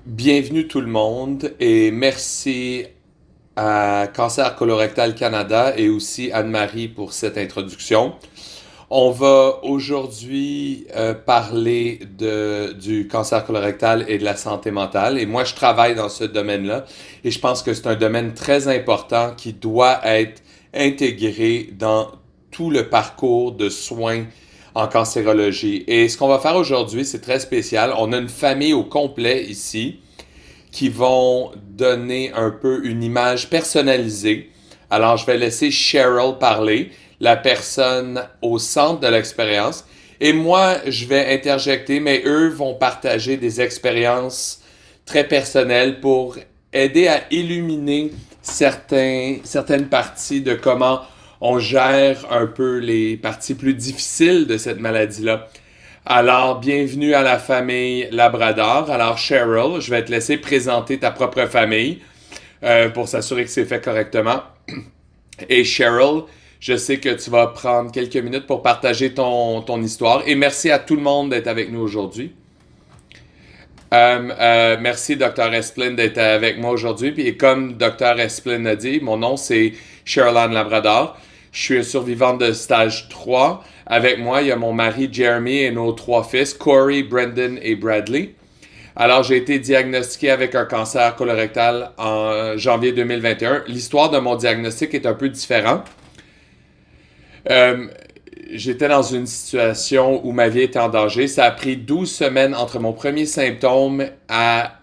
Bienvenue tout le monde et merci à Cancer Colorectal Canada et aussi Anne-Marie pour cette introduction. On va aujourd'hui parler du cancer colorectal et de la santé mentale. Et moi, je travaille dans ce domaine-là et je pense que c'est un domaine très important qui doit être intégré dans tout le parcours de soins en cancérologie. Et ce qu'on va faire aujourd'hui, c'est très spécial. On a une famille au complet ici qui vont donner un peu une image personnalisée. Alors, je vais laisser Cheryl parler, la personne au centre de l'expérience. Et moi, je vais interjecter, mais eux vont partager des expériences très personnelles pour aider à illuminer certaines parties de comment on gère un peu les parties plus difficiles de cette maladie-là. Alors, bienvenue à la famille Labrador. Alors, Cheryl, je vais te laisser présenter ta propre famille pour s'assurer que c'est fait correctement. Et Cheryl, je sais que tu vas prendre quelques minutes pour partager ton histoire. Et merci à tout le monde d'être avec nous aujourd'hui. Merci, Dr. Esplin, d'être avec moi aujourd'hui. Et comme Dr. Esplin a dit, mon nom, c'est Cheryl Ann Labrador. Je suis un survivant de stage 3. Avec moi, il y a mon mari Jeremy et nos 3 fils, Corey, Brendan et Bradley. Alors, j'ai été diagnostiqué avec un cancer colorectal en janvier 2021. L'histoire de mon diagnostic est un peu différente. Euh, J'étais dans une situation où ma vie était en danger. Ça a pris 12 semaines entre mon premier symptôme à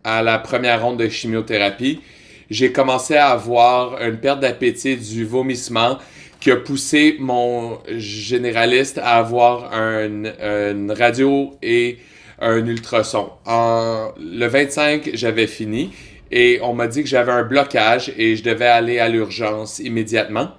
la première ronde de chimiothérapie. J'ai commencé à avoir une perte d'appétit, du vomissement, qui a poussé mon généraliste à avoir une radio et un ultrason. Le 25, j'avais fini et on m'a dit que j'avais un blocage et je devais aller à l'urgence immédiatement.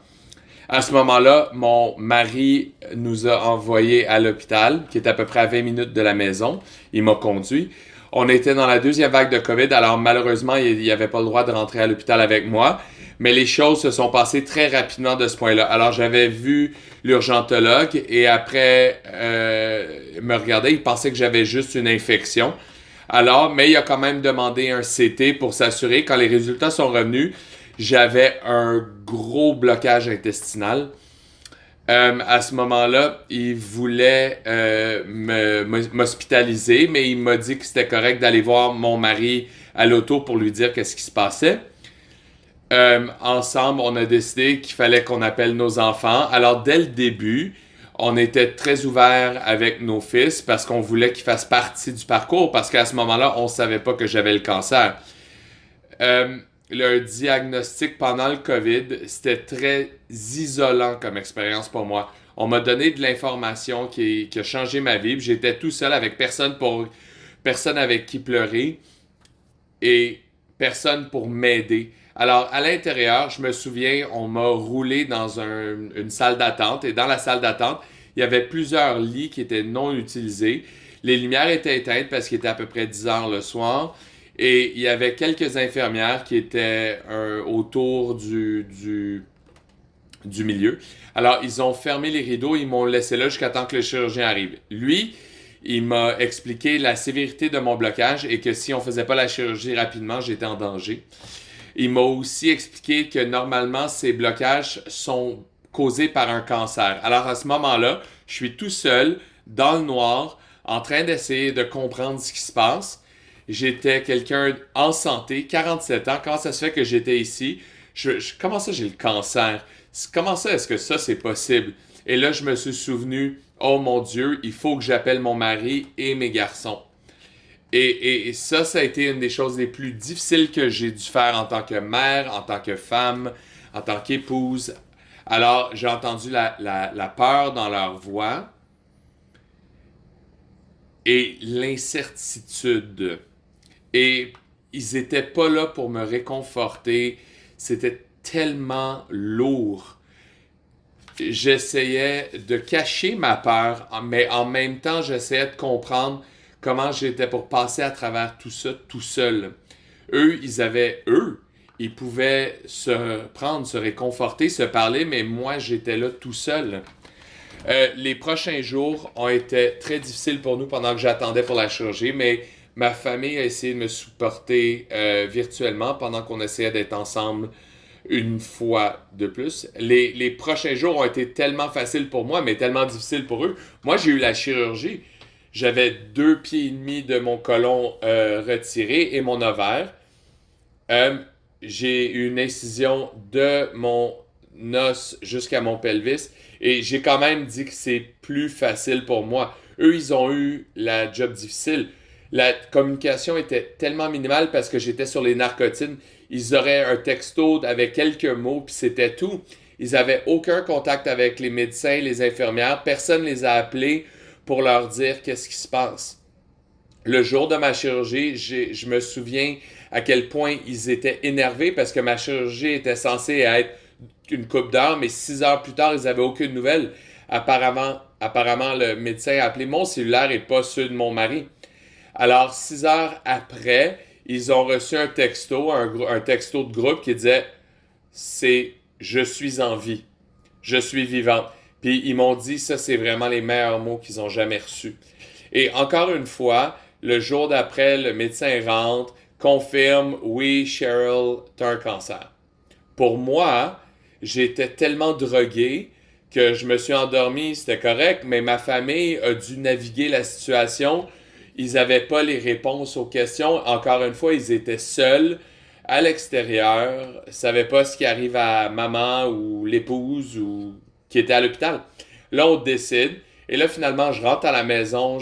À ce moment-là, mon mari nous a envoyés à l'hôpital, qui est à peu près à 20 minutes de la maison. Il m'a conduit. On était dans la deuxième vague de COVID, alors malheureusement, il n'y avait pas le droit de rentrer à l'hôpital avec moi. Mais les choses se sont passées très rapidement de ce point-là. Alors j'avais vu l'urgentologue et après me regarder, il pensait que j'avais juste une infection. Alors, mais il a quand même demandé un CT pour s'assurer. Quand les résultats sont revenus, j'avais un gros blocage intestinal. À ce moment-là, il voulait m'hospitaliser, mais il m'a dit que c'était correct d'aller voir mon mari à l'auto pour lui dire qu'est-ce qui se passait. Ensemble, on a décidé qu'il fallait qu'on appelle nos enfants. Alors, dès le début, on était très ouverts avec nos fils parce qu'on voulait qu'ils fassent partie du parcours parce qu'à ce moment-là, on ne savait pas que j'avais le cancer. Le diagnostic pendant le COVID, c'était très isolant comme expérience pour moi. On m'a donné de l'information qui a changé ma vie. J'étais tout seul avec personne avec qui pleurer et personne pour m'aider. Alors, à l'intérieur, je me souviens, on m'a roulé dans une salle d'attente et dans la salle d'attente, il y avait plusieurs lits qui étaient non utilisés. Les lumières étaient éteintes parce qu'il était à peu près 10 heures le soir. Et il y avait quelques infirmières qui étaient autour du milieu. Alors, ils ont fermé les rideaux, ils m'ont laissé là jusqu'à temps que le chirurgien arrive. Lui, il m'a expliqué la sévérité de mon blocage et que si on faisait pas la chirurgie rapidement, j'étais en danger. Il m'a aussi expliqué que normalement, ces blocages sont causés par un cancer. Alors, à ce moment-là, je suis tout seul, dans le noir, en train d'essayer de comprendre ce qui se passe. J'étais quelqu'un en santé, 47 ans. Comment ça se fait que j'étais ici? Comment ça j'ai le cancer? Comment ça est-ce que ça c'est possible? Et là, je me suis souvenu, oh mon Dieu, il faut que j'appelle mon mari et mes garçons. Et ça a été une des choses les plus difficiles que j'ai dû faire en tant que mère, en tant que femme, en tant qu'épouse. Alors, j'ai entendu la peur dans leur voix et l'incertitude. Et ils étaient pas là pour me réconforter. C'était tellement lourd. J'essayais de cacher ma peur, mais en même temps, j'essayais de comprendre comment j'étais pour passer à travers tout ça tout seul. Ils pouvaient se prendre, se réconforter, se parler, mais moi, j'étais là tout seul. Les prochains jours ont été très difficiles pour nous pendant que j'attendais pour la chirurgie, mais Ma famille a essayé de me supporter virtuellement pendant qu'on essayait d'être ensemble une fois de plus. Les prochains jours ont été tellement faciles pour moi, mais tellement difficiles pour eux. Moi, j'ai eu la chirurgie. J'avais 2 pieds et demi de mon côlon retiré et mon ovaire. Euh, j'ai eu une incision de mon os jusqu'à mon pelvis et j'ai quand même dit que c'est plus facile pour moi. Eux, ils ont eu la job difficile. La communication était tellement minimale parce que j'étais sur les narcotines. Ils auraient un texto avec quelques mots, puis c'était tout. Ils n'avaient aucun contact avec les médecins, les infirmières. Personne ne les a appelés pour leur dire qu'est-ce qui se passe. Le jour de ma chirurgie, je me souviens à quel point ils étaient énervés parce que ma chirurgie était censée être une couple d'heures, mais 6 heures plus tard, ils n'avaient aucune nouvelle. Apparemment, le médecin a appelé mon cellulaire et pas ceux de mon mari. Alors, 6 heures après, ils ont reçu un texto, un texto de groupe qui disait c'est je suis en vie, je suis vivante. Puis ils m'ont dit ça, c'est vraiment les meilleurs mots qu'ils ont jamais reçus. Et encore une fois, le jour d'après, le médecin rentre, confirme oui, Cheryl, t'as un cancer. Pour moi, j'étais tellement drogué que je me suis endormi, c'était correct, mais ma famille a dû naviguer la situation. Ils n'avaient pas les réponses aux questions. Encore une fois, ils étaient seuls à l'extérieur, ne savaient pas ce qui arrive à maman ou l'épouse ou qui était à l'hôpital. Là, on décide. Et là, finalement, je rentre à la maison,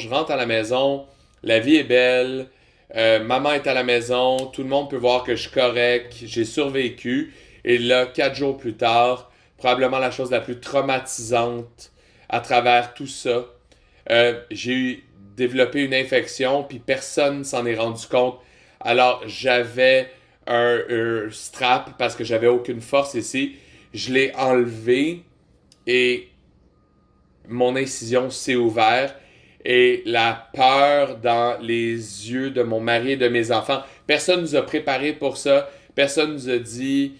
la vie est belle, maman est à la maison, tout le monde peut voir que je suis correct, j'ai survécu. Et là, 4 jours plus tard, probablement la chose la plus traumatisante à travers tout ça, j'ai développé une infection, puis personne s'en est rendu compte. Alors, j'avais un strap parce que j'avais aucune force ici. Je l'ai enlevé et mon incision s'est ouverte et la peur dans les yeux de mon mari et de mes enfants. Personne nous a préparé pour ça. Personne nous a dit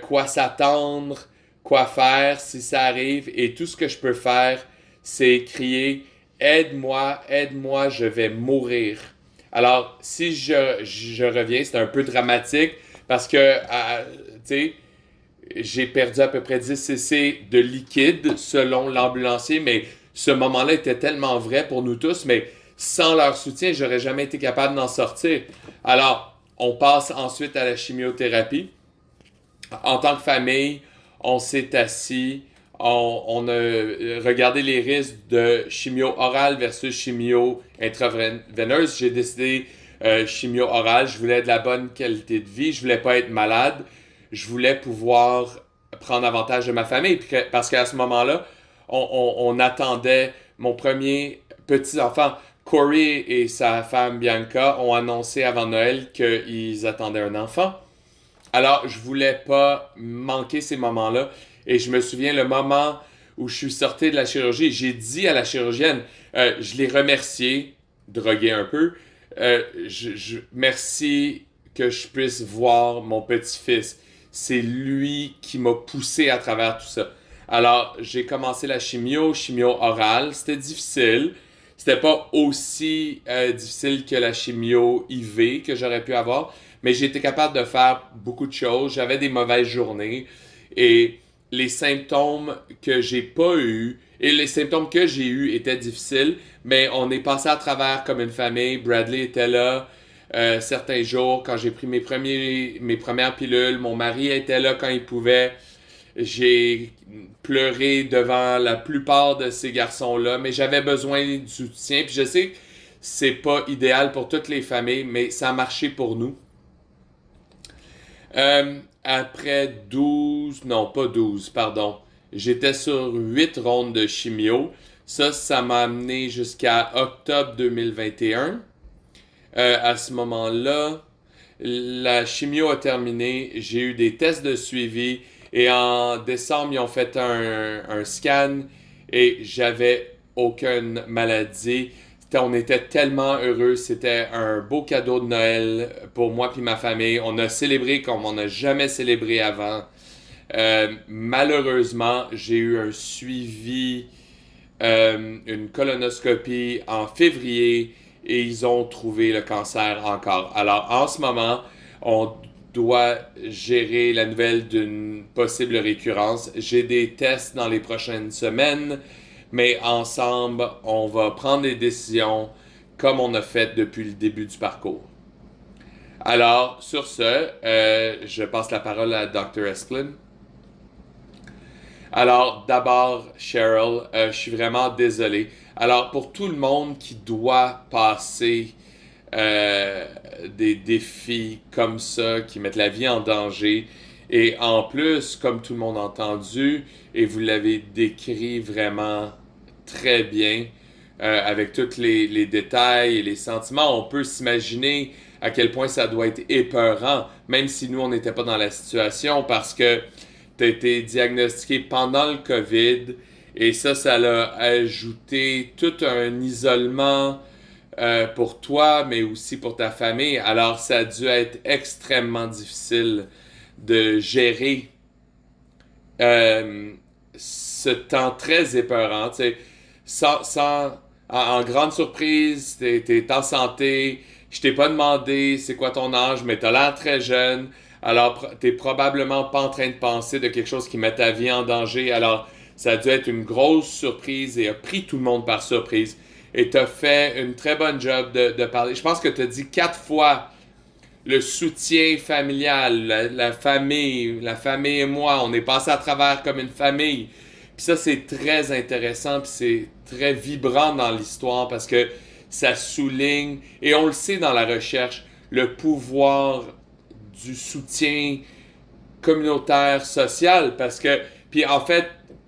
quoi s'attendre, quoi faire si ça arrive. Et tout ce que je peux faire, c'est crier aide-moi, aide-moi, je vais mourir. Alors, si je reviens, c'est un peu dramatique parce que, tu sais, j'ai perdu à peu près 10 cc de liquide selon l'ambulancier, mais ce moment-là était tellement vrai pour nous tous, mais sans leur soutien, j'aurais jamais été capable d'en sortir. Alors, on passe ensuite à la chimiothérapie. En tant que famille, on s'est assis, on a regardé les risques de chimio orale versus chimio intraveineuse. J'ai décidé chimio orale. Je voulais de la bonne qualité de vie. Je voulais pas être malade. Je voulais pouvoir prendre avantage de ma famille. Parce qu'à ce moment-là, on attendait mon premier petit-enfant. Corey et sa femme Bianca ont annoncé avant Noël qu'ils attendaient un enfant. Alors, je voulais pas manquer ces moments-là. Et je me souviens le moment où je suis sorti de la chirurgie, j'ai dit à la chirurgienne, je l'ai remercié, drogué un peu, merci que je puisse voir mon petit-fils. C'est lui qui m'a poussé à travers tout ça. Alors, j'ai commencé la chimio orale. C'était difficile. C'était pas aussi difficile que la chimio IV que j'aurais pu avoir, mais j'ai été capable de faire beaucoup de choses. J'avais des mauvaises journées et les symptômes que j'ai pas eu et les symptômes que j'ai eu étaient difficiles, mais on est passé à travers comme une famille. Bradley était là certains jours quand j'ai pris mes premières pilules. Mon mari était là quand il pouvait. J'ai pleuré devant la plupart de ces garçons-là, mais j'avais besoin du soutien. Puis je sais que c'est pas idéal pour toutes les familles, mais ça a marché pour nous. Après 12, non pas 12, pardon. J'étais sur 8 rondes de chimio. Ça m'a amené jusqu'à octobre 2021. À ce moment-là, la chimio a terminé. J'ai eu des tests de suivi. Et en décembre, ils ont fait un scan et j'avais aucune maladie. On était tellement heureux. C'était un beau cadeau de Noël pour moi et ma famille. On a célébré comme on n'a jamais célébré avant. Malheureusement, j'ai eu un suivi, une colonoscopie en février et ils ont trouvé le cancer encore. Alors, en ce moment, on doit gérer la nouvelle d'une possible récurrence. J'ai des tests dans les prochaines semaines, mais ensemble, on va prendre des décisions comme on a fait depuis le début du parcours. Alors, sur ce, je passe la parole à Dr. Esplin. Alors, d'abord, Cheryl, je suis vraiment désolé. Alors, pour tout le monde qui doit passer des défis comme ça, qui mettent la vie en danger, et en plus, comme tout le monde a entendu, et vous l'avez décrit vraiment très bien, avec tous les détails et les sentiments, on peut s'imaginer à quel point ça doit être épeurant, même si nous, on n'était pas dans la situation, parce que tu as été diagnostiqué pendant le COVID, et ça l'a ajouté tout un isolement pour toi, mais aussi pour ta famille. Alors, ça a dû être extrêmement difficile de gérer ce temps très épeurant. Tu sais, en grande surprise, t'es en santé. Je t'ai pas demandé c'est quoi ton âge, mais t'as l'air très jeune. Alors, t'es probablement pas en train de penser de quelque chose qui met ta vie en danger. Alors, ça a dû être une grosse surprise et a pris tout le monde par surprise. Et t'as fait une très bonne job de parler. Je pense que t'as dit 4 fois le soutien familial, la famille et moi, on est passé à travers comme une famille. Puis ça, c'est très intéressant, puis c'est très vibrant dans l'histoire parce que ça souligne, et on le sait dans la recherche, le pouvoir du soutien communautaire, social, parce que, puis en fait,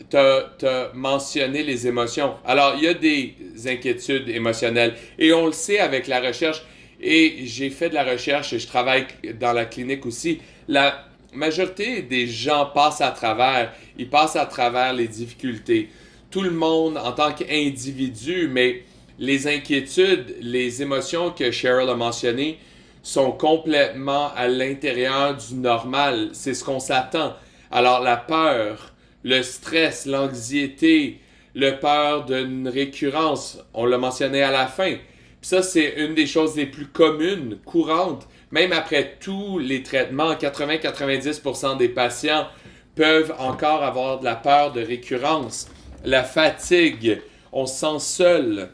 t'as mentionné les émotions. Alors, il y a des inquiétudes émotionnelles, et on le sait avec la recherche, et j'ai fait de la recherche, et je travaille dans la clinique aussi. La majorité des gens passent à travers, ils passent à travers les difficultés. Tout le monde en tant qu'individu, mais les inquiétudes, les émotions que Cheryl a mentionnées sont complètement à l'intérieur du normal. C'est ce qu'on s'attend. Alors la peur, le stress, l'anxiété, le peur d'une récurrence, on l'a mentionné à la fin. Puis ça, c'est une des choses les plus communes, courantes. Même après tous les traitements, 80-90% des patients peuvent encore avoir de la peur de récurrence. La fatigue, on se sent seul.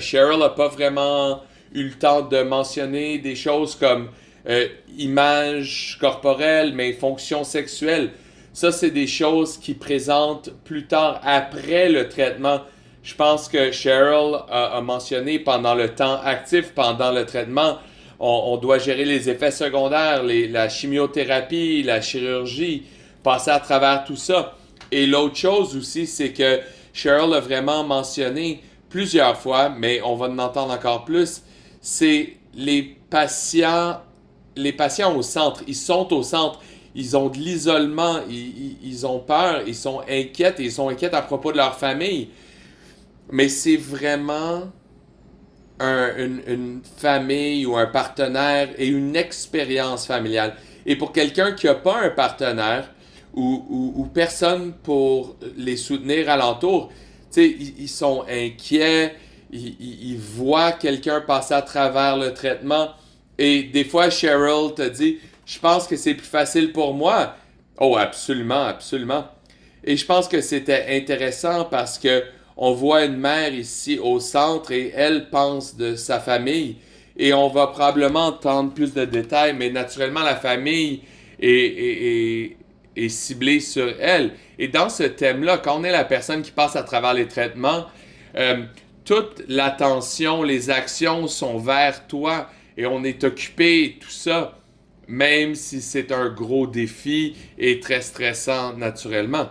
Cheryl n'a pas vraiment eu le temps de mentionner des choses comme image corporelle, mais fonction sexuelle. Ça, c'est des choses qui présentent plus tard, après le traitement. Je pense que Cheryl a mentionné pendant le temps actif, pendant le traitement, on doit gérer les effets secondaires, la chimiothérapie, la chirurgie, passer à travers tout ça. Et l'autre chose aussi, c'est que Cheryl a vraiment mentionné plusieurs fois, mais on va en entendre encore plus, c'est les patients au centre. Ils sont au centre. Ils ont de l'isolement, ils ont peur, ils sont inquiets et ils sont inquiets à propos de leur famille. Mais c'est vraiment une famille ou un partenaire et une expérience familiale. Et pour quelqu'un qui n'a pas un partenaire ou personne pour les soutenir alentour, tu sais, ils sont inquiets, ils voient quelqu'un passer à travers le traitement. Et des fois, Cheryl te dit, je pense que c'est plus facile pour moi. Oh, absolument, absolument. Et je pense que c'était intéressant parce que on voit une mère ici au centre et elle pense de sa famille. Et on va probablement entendre plus de détails, mais naturellement, la famille est ciblée sur elle. Et dans ce thème-là, quand on est la personne qui passe à travers les traitements, toute l'attention, les actions sont vers toi et on est occupé, tout ça, même si c'est un gros défi et très stressant naturellement.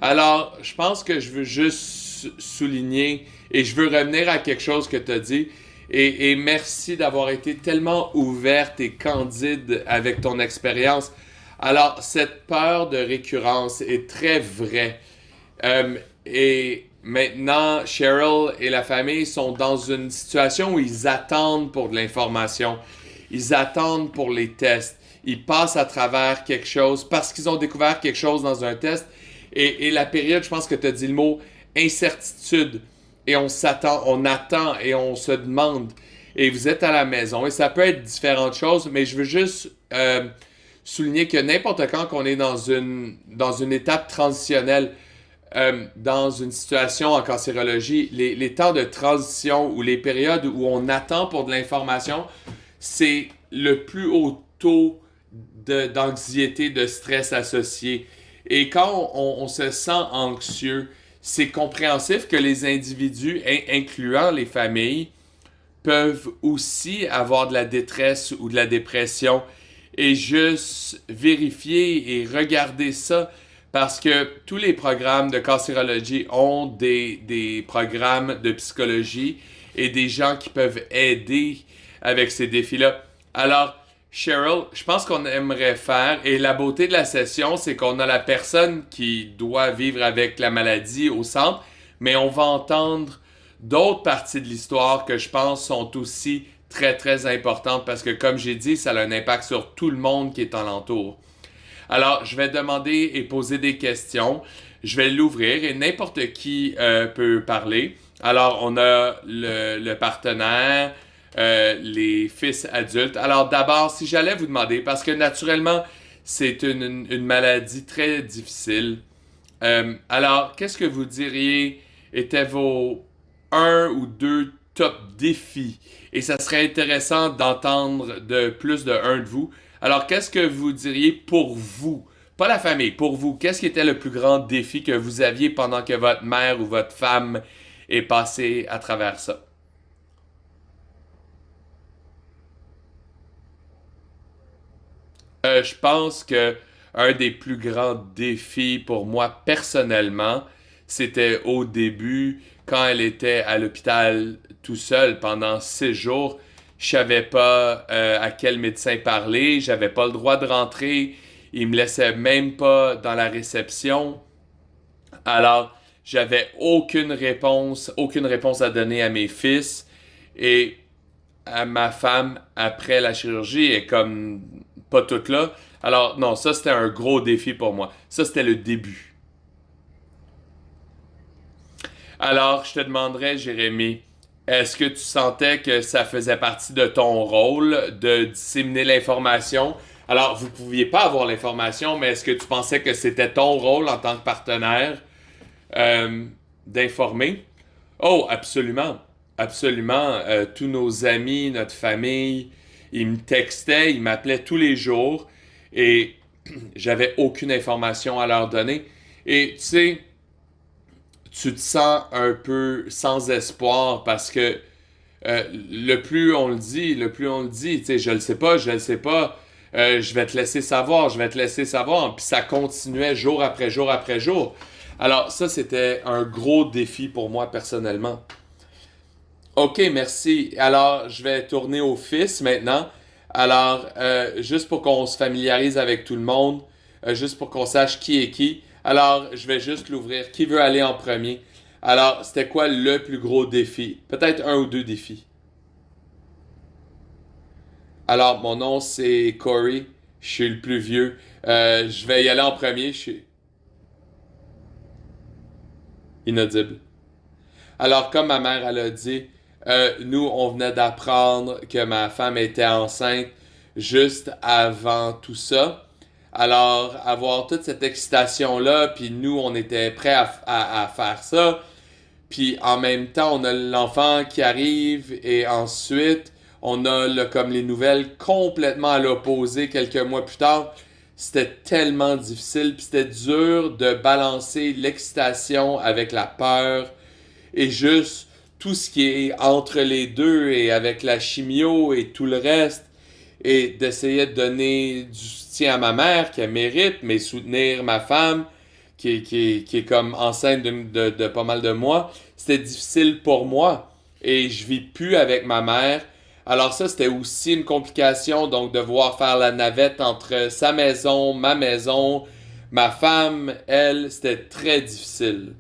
Alors, je pense que je veux juste souligner et je veux revenir à quelque chose que tu as dit et merci d'avoir été tellement ouverte et candide avec ton expérience. Alors, cette peur de récurrence est très vraie. Et maintenant, Cheryl et la famille sont dans une situation où ils attendent pour de l'information. Ils attendent pour les tests. Ils passent à travers quelque chose parce qu'ils ont découvert quelque chose dans un test. Et la période, je pense que tu as dit le mot incertitude. et on s'attend, on attend et on se demande. Et vous êtes à la maison et ça peut être différentes choses, mais je veux juste souligner que n'importe quand qu'on est dans une étape transitionnelle, dans une situation en cancérologie, les temps de transition ou les périodes où on attend pour de l'information, c'est le plus haut taux d'anxiété, de stress associé. Et quand on se sent anxieux, c'est compréhensif que les individus, incluant les familles, peuvent aussi avoir de la détresse ou de la dépression. Et juste vérifier et regarder ça parce que tous les programmes de cancérologie ont des programmes de psychologie et des gens qui peuvent aider avec ces défis-là. Alors, Cheryl, je pense qu'on aimerait faire, et la beauté de la session, c'est qu'on a la personne qui doit vivre avec la maladie au centre, mais on va entendre d'autres parties de l'histoire que je pense sont aussi très très importantes parce que comme j'ai dit, ça a un impact sur tout le monde qui est alentour. Alors, je vais demander et poser des questions. Je vais l'ouvrir et n'importe qui peut parler. Alors, on a le partenaire, les fils adultes. Alors, d'abord, si j'allais vous demander, parce que naturellement, c'est une maladie très difficile. Alors, qu'est-ce que vous diriez étaient vos un ou deux top défis? Et ça serait intéressant d'entendre de plus de un de vous. Alors, qu'est-ce que vous diriez pour vous? Pas la famille, pour vous. Qu'est-ce qui était le plus grand défi que vous aviez pendant que votre mère ou votre femme est passée à travers ça? Je pense que un des plus grands défis pour moi personnellement, c'était au début, quand elle était à l'hôpital tout seul pendant 6 jours. Je savais pas à quel médecin parler, j'avais pas le droit de rentrer, il me laissait même pas dans la réception. Alors, j'avais aucune réponse à donner à mes fils et à ma femme après la chirurgie est comme pas toute là. Alors, non, ça c'était un gros défi pour moi. Ça c'était le début. Alors, je te demanderais, Jérémy, est-ce que tu sentais que ça faisait partie de ton rôle de disséminer l'information? Alors, vous ne pouviez pas avoir l'information, mais est-ce que tu pensais que c'était ton rôle en tant que partenaire euh, d'informer? Oh, absolument. Absolument. Tous nos amis, notre famille, ils me textaient, ils m'appelaient tous les jours et j'avais aucune information à leur donner. Et tu sais, tu te sens un peu sans espoir parce que le plus on le dit, le plus on le dit, tu sais, je le sais pas, je vais te laisser savoir, je vais te laisser savoir. Puis ça continuait jour après jour après jour. Alors ça, c'était un gros défi pour moi personnellement. Ok, merci. Alors, je vais tourner au fils maintenant. Alors, juste pour qu'on se familiarise avec tout le monde, juste pour qu'on sache qui est qui. Alors, je vais juste l'ouvrir. Qui veut aller en premier? Alors, c'était quoi le plus gros défi? Peut-être un ou deux défis. Alors, mon nom, c'est Corey. Je suis le plus vieux. Je vais y aller en premier. Je suis inaudible. Alors, comme ma mère, elle a dit, nous, on venait d'apprendre que ma femme était enceinte juste avant tout ça. Alors, avoir toute cette excitation-là, puis nous, on était prêts à faire ça. Puis en même temps, on a l'enfant qui arrive et ensuite, on a comme les nouvelles complètement à l'opposé quelques mois plus tard. C'était tellement difficile, puis c'était dur de balancer l'excitation avec la peur et juste tout ce qui est entre les deux et avec la chimio et tout le reste et d'essayer de donner du soutien à ma mère qui mérite, mais soutenir ma femme qui est comme enceinte de pas mal de mois. C'était difficile pour moi et je vis plus avec ma mère. Alors ça, c'était aussi une complication, donc devoir faire la navette entre sa maison, ma femme, elle, c'était très difficile.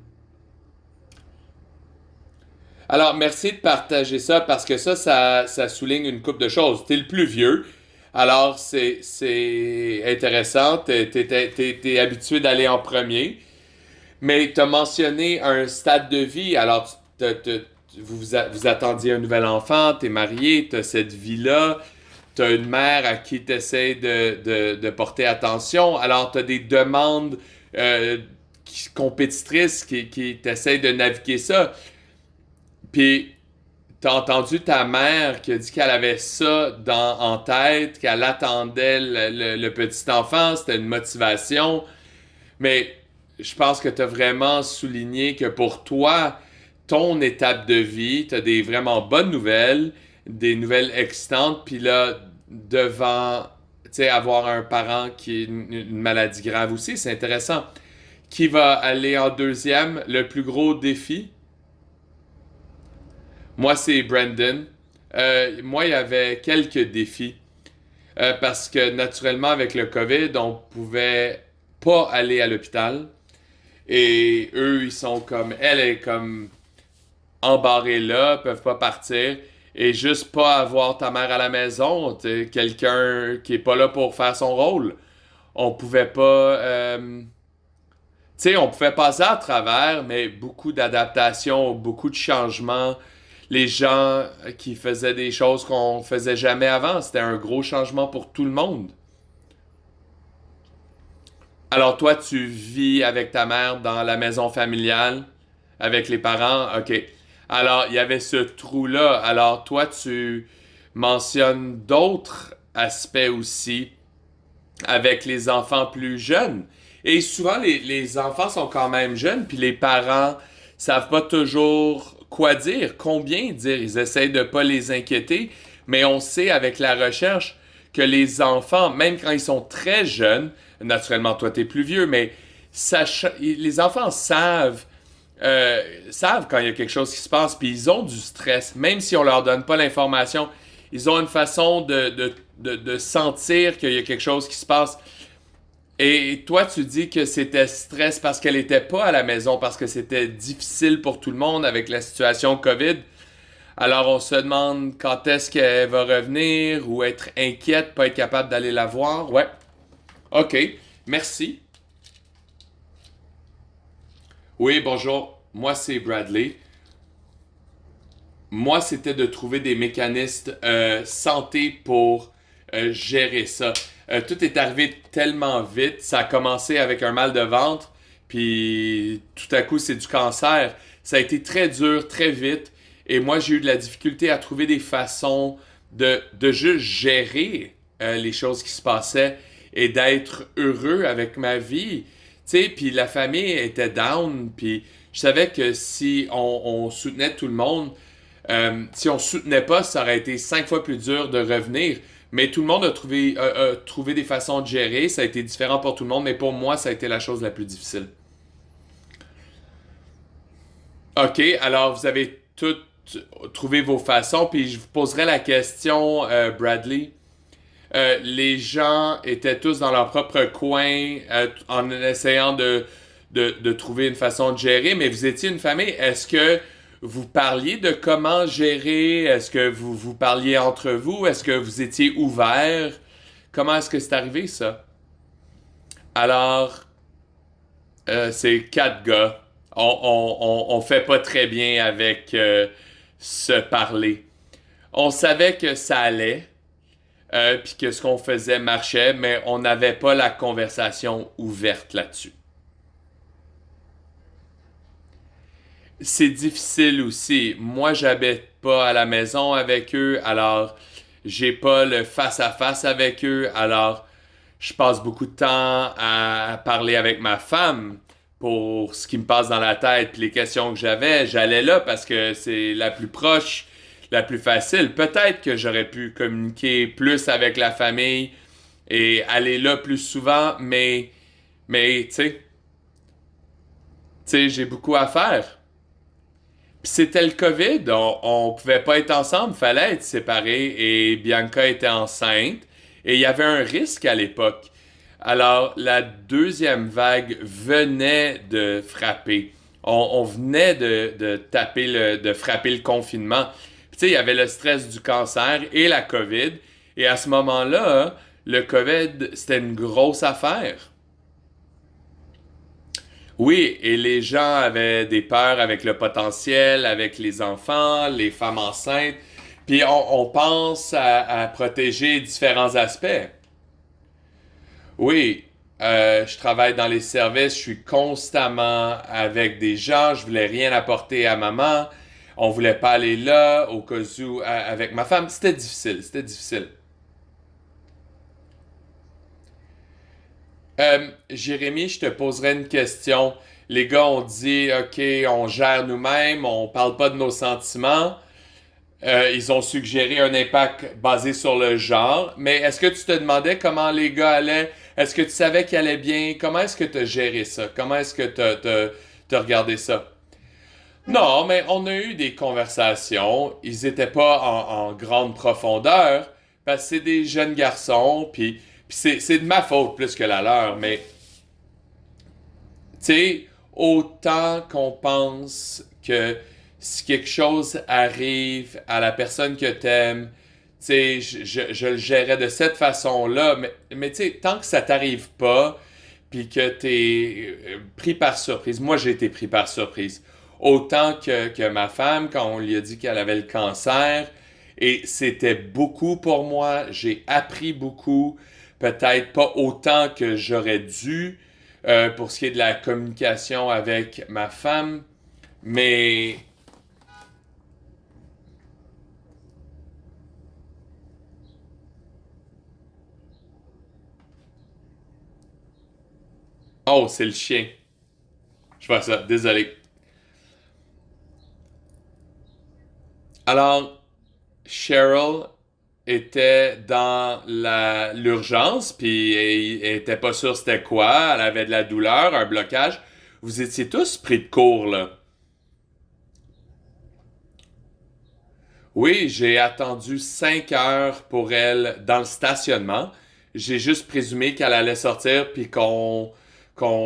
Alors, merci de partager ça parce que ça souligne une couple de choses. T'es le plus vieux, alors c'est intéressant. T'es habitué d'aller en premier, mais t'as mentionné un stade de vie. Alors, vous attendiez un nouvel enfant, t'es marié, t'as cette vie-là, t'as une mère à qui t'essaies de porter attention, alors t'as des demandes euh, compétitrices qui t'essayent de naviguer ça. Puis t'as entendu ta mère qui a dit qu'elle avait ça en tête, qu'elle attendait le petit enfant, c'était une motivation. Mais je pense que t'as vraiment souligné que pour toi, ton étape de vie, t'as des vraiment bonnes nouvelles, des nouvelles excitantes, puis là, devant, tu sais, avoir un parent qui a une maladie grave aussi, c'est intéressant. Qui va aller en deuxième, le plus gros défi? Moi, c'est Brandon. Moi, il y avait quelques défis. Parce que naturellement, avec le COVID, on pouvait pas aller à l'hôpital. Et eux, ils sont comme, elle est comme embarrés là, peuvent pas partir. Et juste pas avoir ta mère à la maison, t'sais, quelqu'un qui est pas là pour faire son rôle. On pouvait pas, on pouvait passer à travers, mais beaucoup d'adaptations, beaucoup de changements. Les gens qui faisaient des choses qu'on faisait jamais avant, c'était un gros changement pour tout le monde. Alors toi, tu vis avec ta mère dans la maison familiale, avec les parents, ok. Alors, il y avait ce trou-là. Alors toi, tu mentionnes d'autres aspects aussi avec les enfants plus jeunes. Et souvent, les enfants sont quand même jeunes, puis les parents savent pas toujours quoi dire, combien dire. Ils essayent de pas les inquiéter, mais on sait avec la recherche que les enfants, même quand ils sont très jeunes, naturellement, toi, t'es plus vieux, mais les enfants savent quand il y a quelque chose qui se passe, puis ils ont du stress, même si on leur donne pas l'information. Ils ont une façon de sentir qu'il y a quelque chose qui se passe. Et toi, tu dis que c'était stress parce qu'elle était pas à la maison, parce que c'était difficile pour tout le monde avec la situation COVID. Alors, on se demande quand est-ce qu'elle va revenir ou être inquiète, pas être capable d'aller la voir. Ouais. OK. Merci. Oui, bonjour. Moi, c'est Bradley. Moi, c'était de trouver des mécanismes santé pour gérer ça. Tout est arrivé tellement vite. Ça a commencé avec un mal de ventre, puis tout à coup, c'est du cancer. Ça a été très dur, très vite. Et moi, j'ai eu de la difficulté à trouver des façons de juste gérer les choses qui se passaient et d'être heureux avec ma vie. Tu sais, puis la famille était down, puis je savais que si on soutenait tout le monde, si on soutenait pas, ça aurait été 5 fois plus dur de revenir. Mais tout le monde a trouvé des façons de gérer. Ça a été différent pour tout le monde, mais pour moi, ça a été la chose la plus difficile. OK, alors vous avez toutes trouvé vos façons, puis je vous poserai la question, Bradley. Les gens étaient tous dans leur propre coin en essayant de trouver une façon de gérer, mais vous étiez une famille. Est-ce que vous parliez de comment gérer? Est-ce que vous parliez entre vous? Est-ce que vous étiez ouvert? Comment est-ce que c'est arrivé ça? Alors, c'est quatre gars. On fait pas très bien avec se parler. On savait que ça allait, puis que ce qu'on faisait marchait, mais on n'avait pas la conversation ouverte là-dessus. C'est difficile aussi. Moi, j'habite pas à la maison avec eux, alors j'ai pas le face-à-face avec eux, alors je passe beaucoup de temps à parler avec ma femme pour ce qui me passe dans la tête, puis les questions que j'avais. J'allais là parce que c'est la plus proche, la plus facile. Peut-être que j'aurais pu communiquer plus avec la famille et aller là plus souvent, mais j'ai beaucoup à faire. Puis c'était le COVID, on pouvait pas être ensemble, fallait être séparés et Bianca était enceinte et il y avait un risque à l'époque. Alors la deuxième vague venait de frapper. On venait de taper de frapper le confinement. Puis tu sais, il y avait le stress du cancer et la COVID. Et à ce moment-là, le COVID, c'était une grosse affaire. Oui, et les gens avaient des peurs avec le potentiel, avec les enfants, les femmes enceintes. Puis on pense à protéger différents aspects. Oui, je travaille dans les services, je suis constamment avec des gens, je voulais rien apporter à maman, on voulait pas aller là, au cas où, avec ma femme. C'était difficile, c'était difficile. Jérémy, je te poserai une question. Les gars ont dit, OK, on gère nous-mêmes, on parle pas de nos sentiments. Ils ont suggéré un impact basé sur le genre. Mais est-ce que tu te demandais comment les gars allaient? Est-ce que tu savais qu'ils allaient bien? Comment est-ce que tu as géré ça? Comment est-ce que tu as regardé ça? Non, mais on a eu des conversations. Ils étaient pas en grande profondeur, parce que c'est des jeunes garçons, puis c'est de ma faute plus que la leur. Mais, tu sais, autant qu'on pense que si quelque chose arrive à la personne que t'aimes, tu sais, je le gérais de cette façon-là, mais tu sais, tant que ça t'arrive pas, puis que t'es pris par surprise. Moi, j'ai été pris par surprise. Autant que ma femme, quand on lui a dit qu'elle avait le cancer, et c'était beaucoup pour moi. J'ai appris beaucoup, peut-être pas autant que j'aurais dû pour ce qui est de la communication avec ma femme, mais oh, c'est le chien. Je vois ça, désolé. Alors, Cheryl était dans l'urgence, puis elle était pas sûre c'était quoi, elle avait de la douleur, un blocage. Vous étiez tous pris de court, là. Oui, j'ai attendu 5 heures pour elle dans le stationnement. J'ai juste présumé qu'elle allait sortir puis qu'on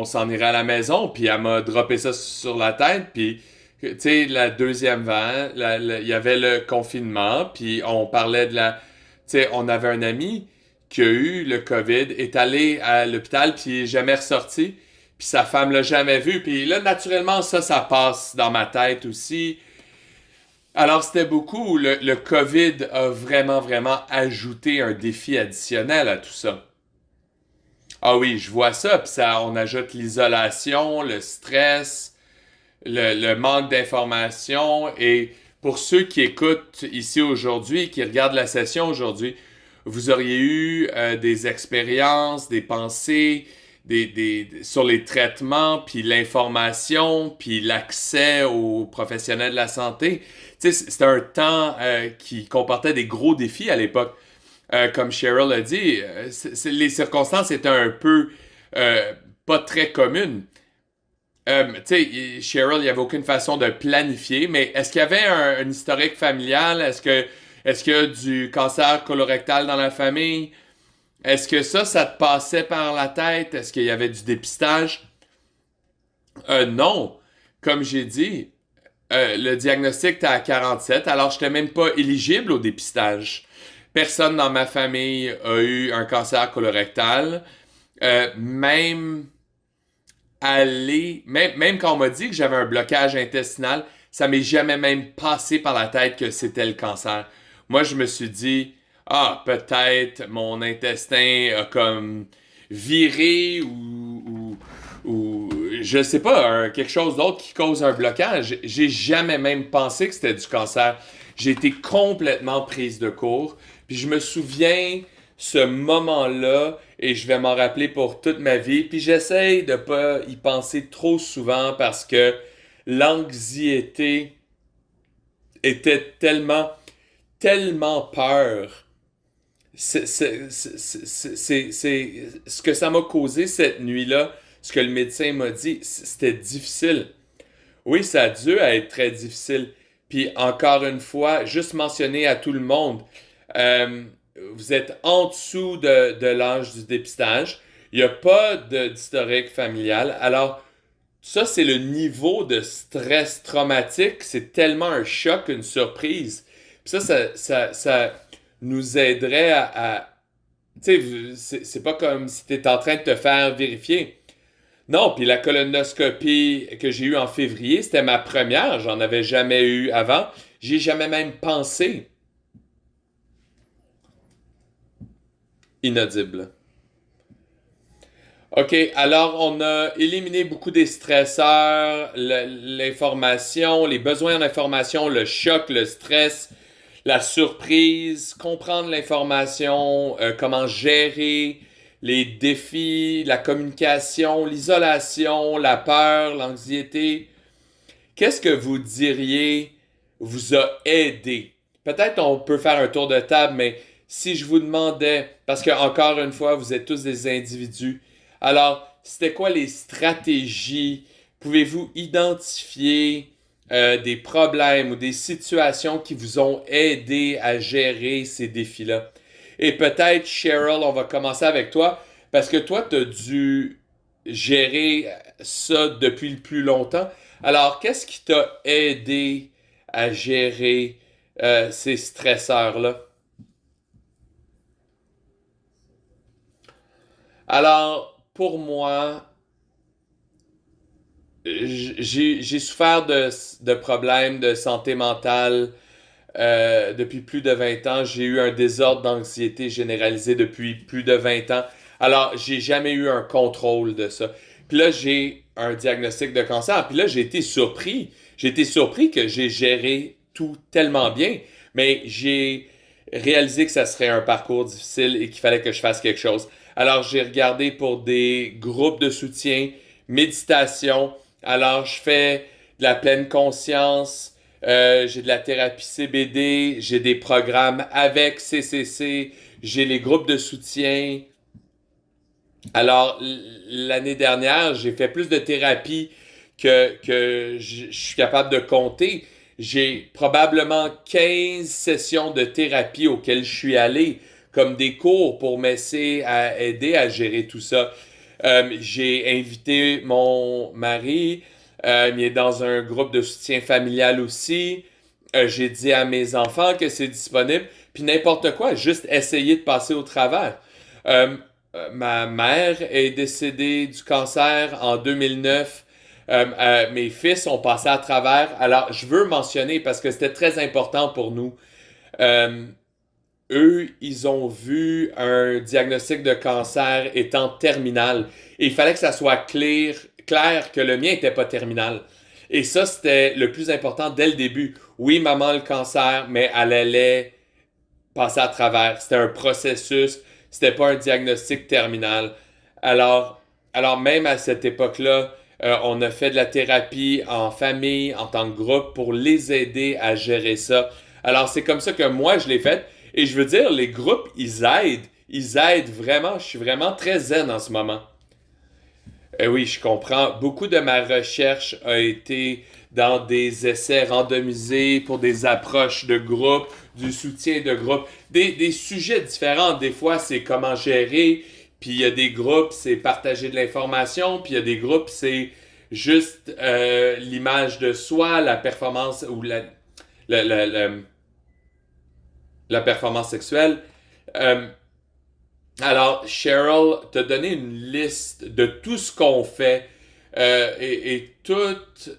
s'en irait à la maison. Puis elle m'a droppé ça sur la tête. Puis, tu sais, la deuxième vague, il y avait le confinement. Puis on parlait de la... Tu sais, on avait un ami qui a eu le COVID, est allé à l'hôpital puis il est jamais ressorti. Puis sa femme l'a jamais vu. Puis là, naturellement, ça passe dans ma tête aussi. Alors, c'était beaucoup. Le COVID a vraiment, vraiment ajouté un défi additionnel à tout ça. Ah oui, je vois ça. Puis ça, on ajoute l'isolation, le stress, le manque d'information. Et pour ceux qui écoutent ici aujourd'hui, qui regardent la session aujourd'hui, vous auriez eu des expériences, des pensées, sur les traitements, puis l'information, puis l'accès aux professionnels de la santé. Tu sais, c'était un temps qui comportait des gros défis à l'époque. Comme Cheryl a dit, les circonstances étaient un peu pas très communes. Tu sais, Cheryl, il n'y avait aucune façon de planifier, mais est-ce qu'il y avait un historique familial? Est-ce qu'il y a du cancer colorectal dans la famille? Est-ce que ça te passait par la tête? Est-ce qu'il y avait du dépistage? Non. Comme j'ai dit, le diagnostic était à 47, alors je n'étais même pas éligible au dépistage. Personne dans ma famille a eu un cancer colorectal. Même même quand on m'a dit que j'avais un blocage intestinal, ça m'est jamais même passé par la tête que c'était le cancer. Moi, je me suis dit, ah, peut-être mon intestin a comme viré ou je sais pas, quelque chose d'autre qui cause un blocage. J'ai jamais même pensé que c'était du cancer. J'ai été complètement prise de court. Puis je me souviens ce moment-là et je vais m'en rappeler pour toute ma vie. Puis j'essaye de pas y penser trop souvent parce que l'anxiété était tellement peur. C'est ce que ça m'a causé cette nuit-là, ce que le médecin m'a dit, c'était difficile. Oui, ça a dû être très difficile. Puis encore une fois, juste mentionner à tout le monde, euh, vous êtes en dessous de l'âge du dépistage. Il n'y a pas d'historique familial. Alors, ça, c'est le niveau de stress traumatique. C'est tellement un choc, une surprise. Puis ça nous aiderait tu sais, c'est pas comme si tu es en train de te faire vérifier. Non, puis la colonoscopie que j'ai eue en février, c'était ma première. J'en avais jamais eu avant. J'y ai jamais même pensé. Inaudible. OK, alors on a éliminé beaucoup des stresseurs, l'information, les besoins d'information, le choc, le stress, la surprise, comprendre l'information, comment gérer les défis, la communication, l'isolation, la peur, l'anxiété. Qu'est-ce que vous diriez vous a aidé? Peut-être on peut faire un tour de table, mais si je vous demandais, parce que encore une fois, vous êtes tous des individus, alors c'était quoi les stratégies? Pouvez-vous identifier des problèmes ou des situations qui vous ont aidé à gérer ces défis-là? Et peut-être, Cheryl, on va commencer avec toi, parce que toi, tu as dû gérer ça depuis le plus longtemps. Alors, qu'est-ce qui t'a aidé à gérer ces stresseurs-là? Alors, pour moi, j'ai souffert de problèmes de santé mentale depuis plus de 20 ans. J'ai eu un désordre d'anxiété généralisé depuis plus de 20 ans. Alors, j'ai jamais eu un contrôle de ça. Puis là, j'ai un diagnostic de cancer. Puis là, j'ai été surpris. J'ai été surpris que j'ai géré tout tellement bien. Mais j'ai réalisé que ça serait un parcours difficile et qu'il fallait que je fasse quelque chose. Alors, j'ai regardé pour des groupes de soutien, méditation. Alors, je fais de la pleine conscience. J'ai de la thérapie CBD, j'ai des programmes avec CCC, j'ai les groupes de soutien. Alors, l'année dernière, j'ai fait plus de thérapie que je suis capable de compter. J'ai probablement 15 sessions de thérapie auxquelles je suis allé, comme des cours pour m'essayer à aider à gérer tout ça. J'ai invité mon mari, il est dans un groupe de soutien familial aussi. J'ai dit à mes enfants que c'est disponible, puis n'importe quoi, juste essayer de passer au travers. Euh, Ma mère est décédée du cancer en 2009. Mes fils ont passé à travers. Alors, je veux mentionner parce que c'était très important pour nous. Euh, Eux, ils ont vu un diagnostic de cancer étant terminal. Et il fallait que ça soit clair que le mien n'était pas terminal. Et ça, c'était le plus important dès le début. Oui, maman a le cancer, mais elle allait passer à travers. C'était un processus, c'était pas un diagnostic terminal. Alors, alors même à cette époque-là, on a fait de la thérapie en famille, en tant que groupe, pour les aider à gérer ça. Alors, c'est comme ça que moi, je l'ai fait. Et je veux dire, les groupes, ils aident. Ils aident vraiment. Je suis vraiment très zen en ce moment. Oui, je comprends. Beaucoup de ma recherche a été dans des essais randomisés pour des approches de groupe, du soutien de groupe, des sujets différents. Des fois, c'est comment gérer, puis il y a des groupes, c'est partager de l'information, puis il y a des groupes, c'est juste l'image de soi, la performance ou la, la, la, la performance sexuelle. Euh, alors, Cheryl t'a donné une liste de tout ce qu'on fait et toutes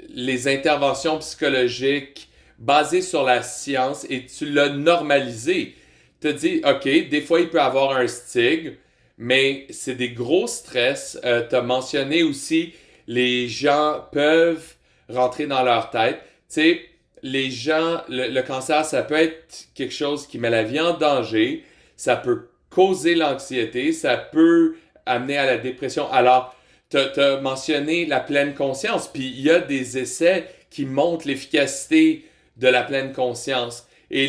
les interventions psychologiques basées sur la science et tu l'as normalisé. Tu as dit, OK, des fois il peut y avoir un stigme, mais c'est des gros stress. Tu as mentionné aussi les gens peuvent rentrer dans leur tête. Tu sais, les gens, le cancer, ça peut être quelque chose qui met la vie en danger. Ça peut causer l'anxiété, ça peut amener à la dépression. Alors, tu as mentionné la pleine conscience, puis il y a des essais qui montrent l'efficacité de la pleine conscience et,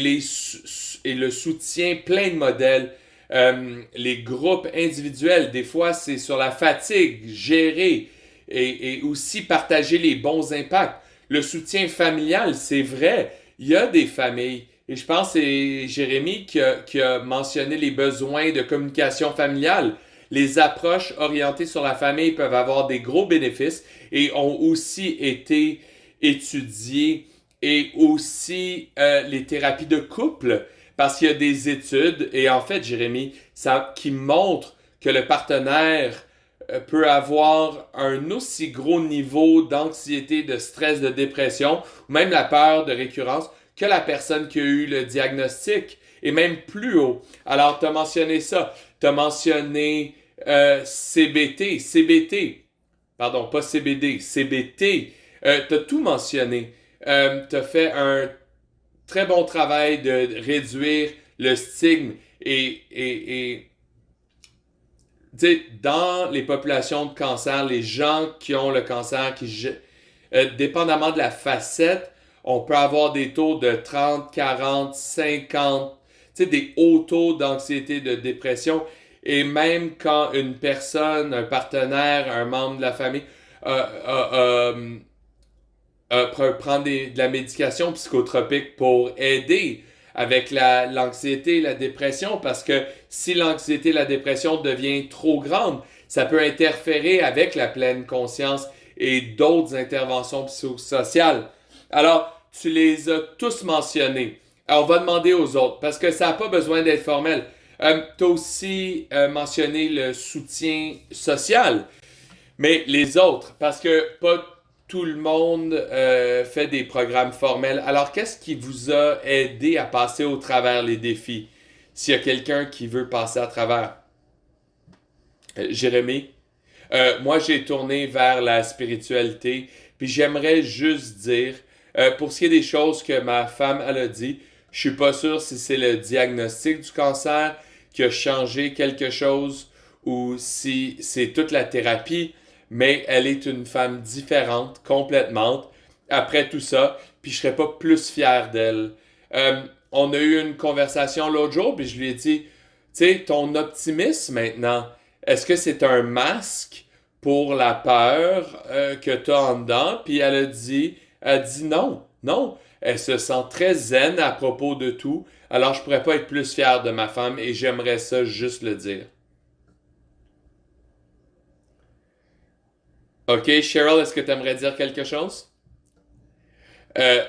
et le soutien, plein de modèles. Les groupes individuels, des fois, c'est sur la fatigue, gérer et aussi partager les bons impacts. Le soutien familial, c'est vrai, il y a des familles. Et je pense que c'est Jérémy qui a mentionné les besoins de communication familiale. Les approches orientées sur la famille peuvent avoir des gros bénéfices et ont aussi été étudiées et aussi les thérapies de couple parce qu'il y a des études et en fait Jérémy ça qui montrent que le partenaire peut avoir un aussi gros niveau d'anxiété, de stress, de dépression, ou même la peur de récurrence, que la personne qui a eu le diagnostic, et même plus haut. Alors, tu as mentionné ça. Tu as mentionné CBT, pardon, pas CBD, CBT. Tu as tout mentionné. Tu as fait un très bon travail de réduire le stigme et tu sais, dans les populations de cancer, les gens qui ont le cancer, dépendamment de la facette, on peut avoir des taux de 30, 40, 50, tu sais, des hauts taux d'anxiété, de dépression. Et même quand une personne, un partenaire, un membre de la famille prend de la médication psychotropique pour aider avec l'anxiété, la dépression, parce que si l'anxiété et la dépression devient trop grande, ça peut interférer avec la pleine conscience et d'autres interventions psychosociales. Alors, tu les as tous mentionnés. Alors, on va demander aux autres, parce que ça n'a pas besoin d'être formel. Tu as aussi mentionné le soutien social, mais les autres, parce que pas tout le monde fait des programmes formels. Alors, qu'est-ce qui vous a aidé à passer au travers les défis? S'il y a quelqu'un qui veut passer à travers. Jérémy? Moi, j'ai tourné vers la spiritualité, puis j'aimerais juste dire, pour ce qui est des choses que ma femme elle a dit, je suis pas sûr si c'est le diagnostic du cancer qui a changé quelque chose ou si c'est toute la thérapie, mais elle est une femme différente, complètement, après tout ça, puis je serais pas plus fier d'elle. On a eu une conversation l'autre jour, puis je lui ai dit, tu sais, ton optimisme maintenant, est-ce que c'est un masque pour la peur que tu as en dedans? Puis elle a dit non, non. Elle se sent très zen à propos de tout. Alors je pourrais pas être plus fier de ma femme et j'aimerais ça juste le dire. OK, Cheryl, est-ce que tu aimerais dire quelque chose?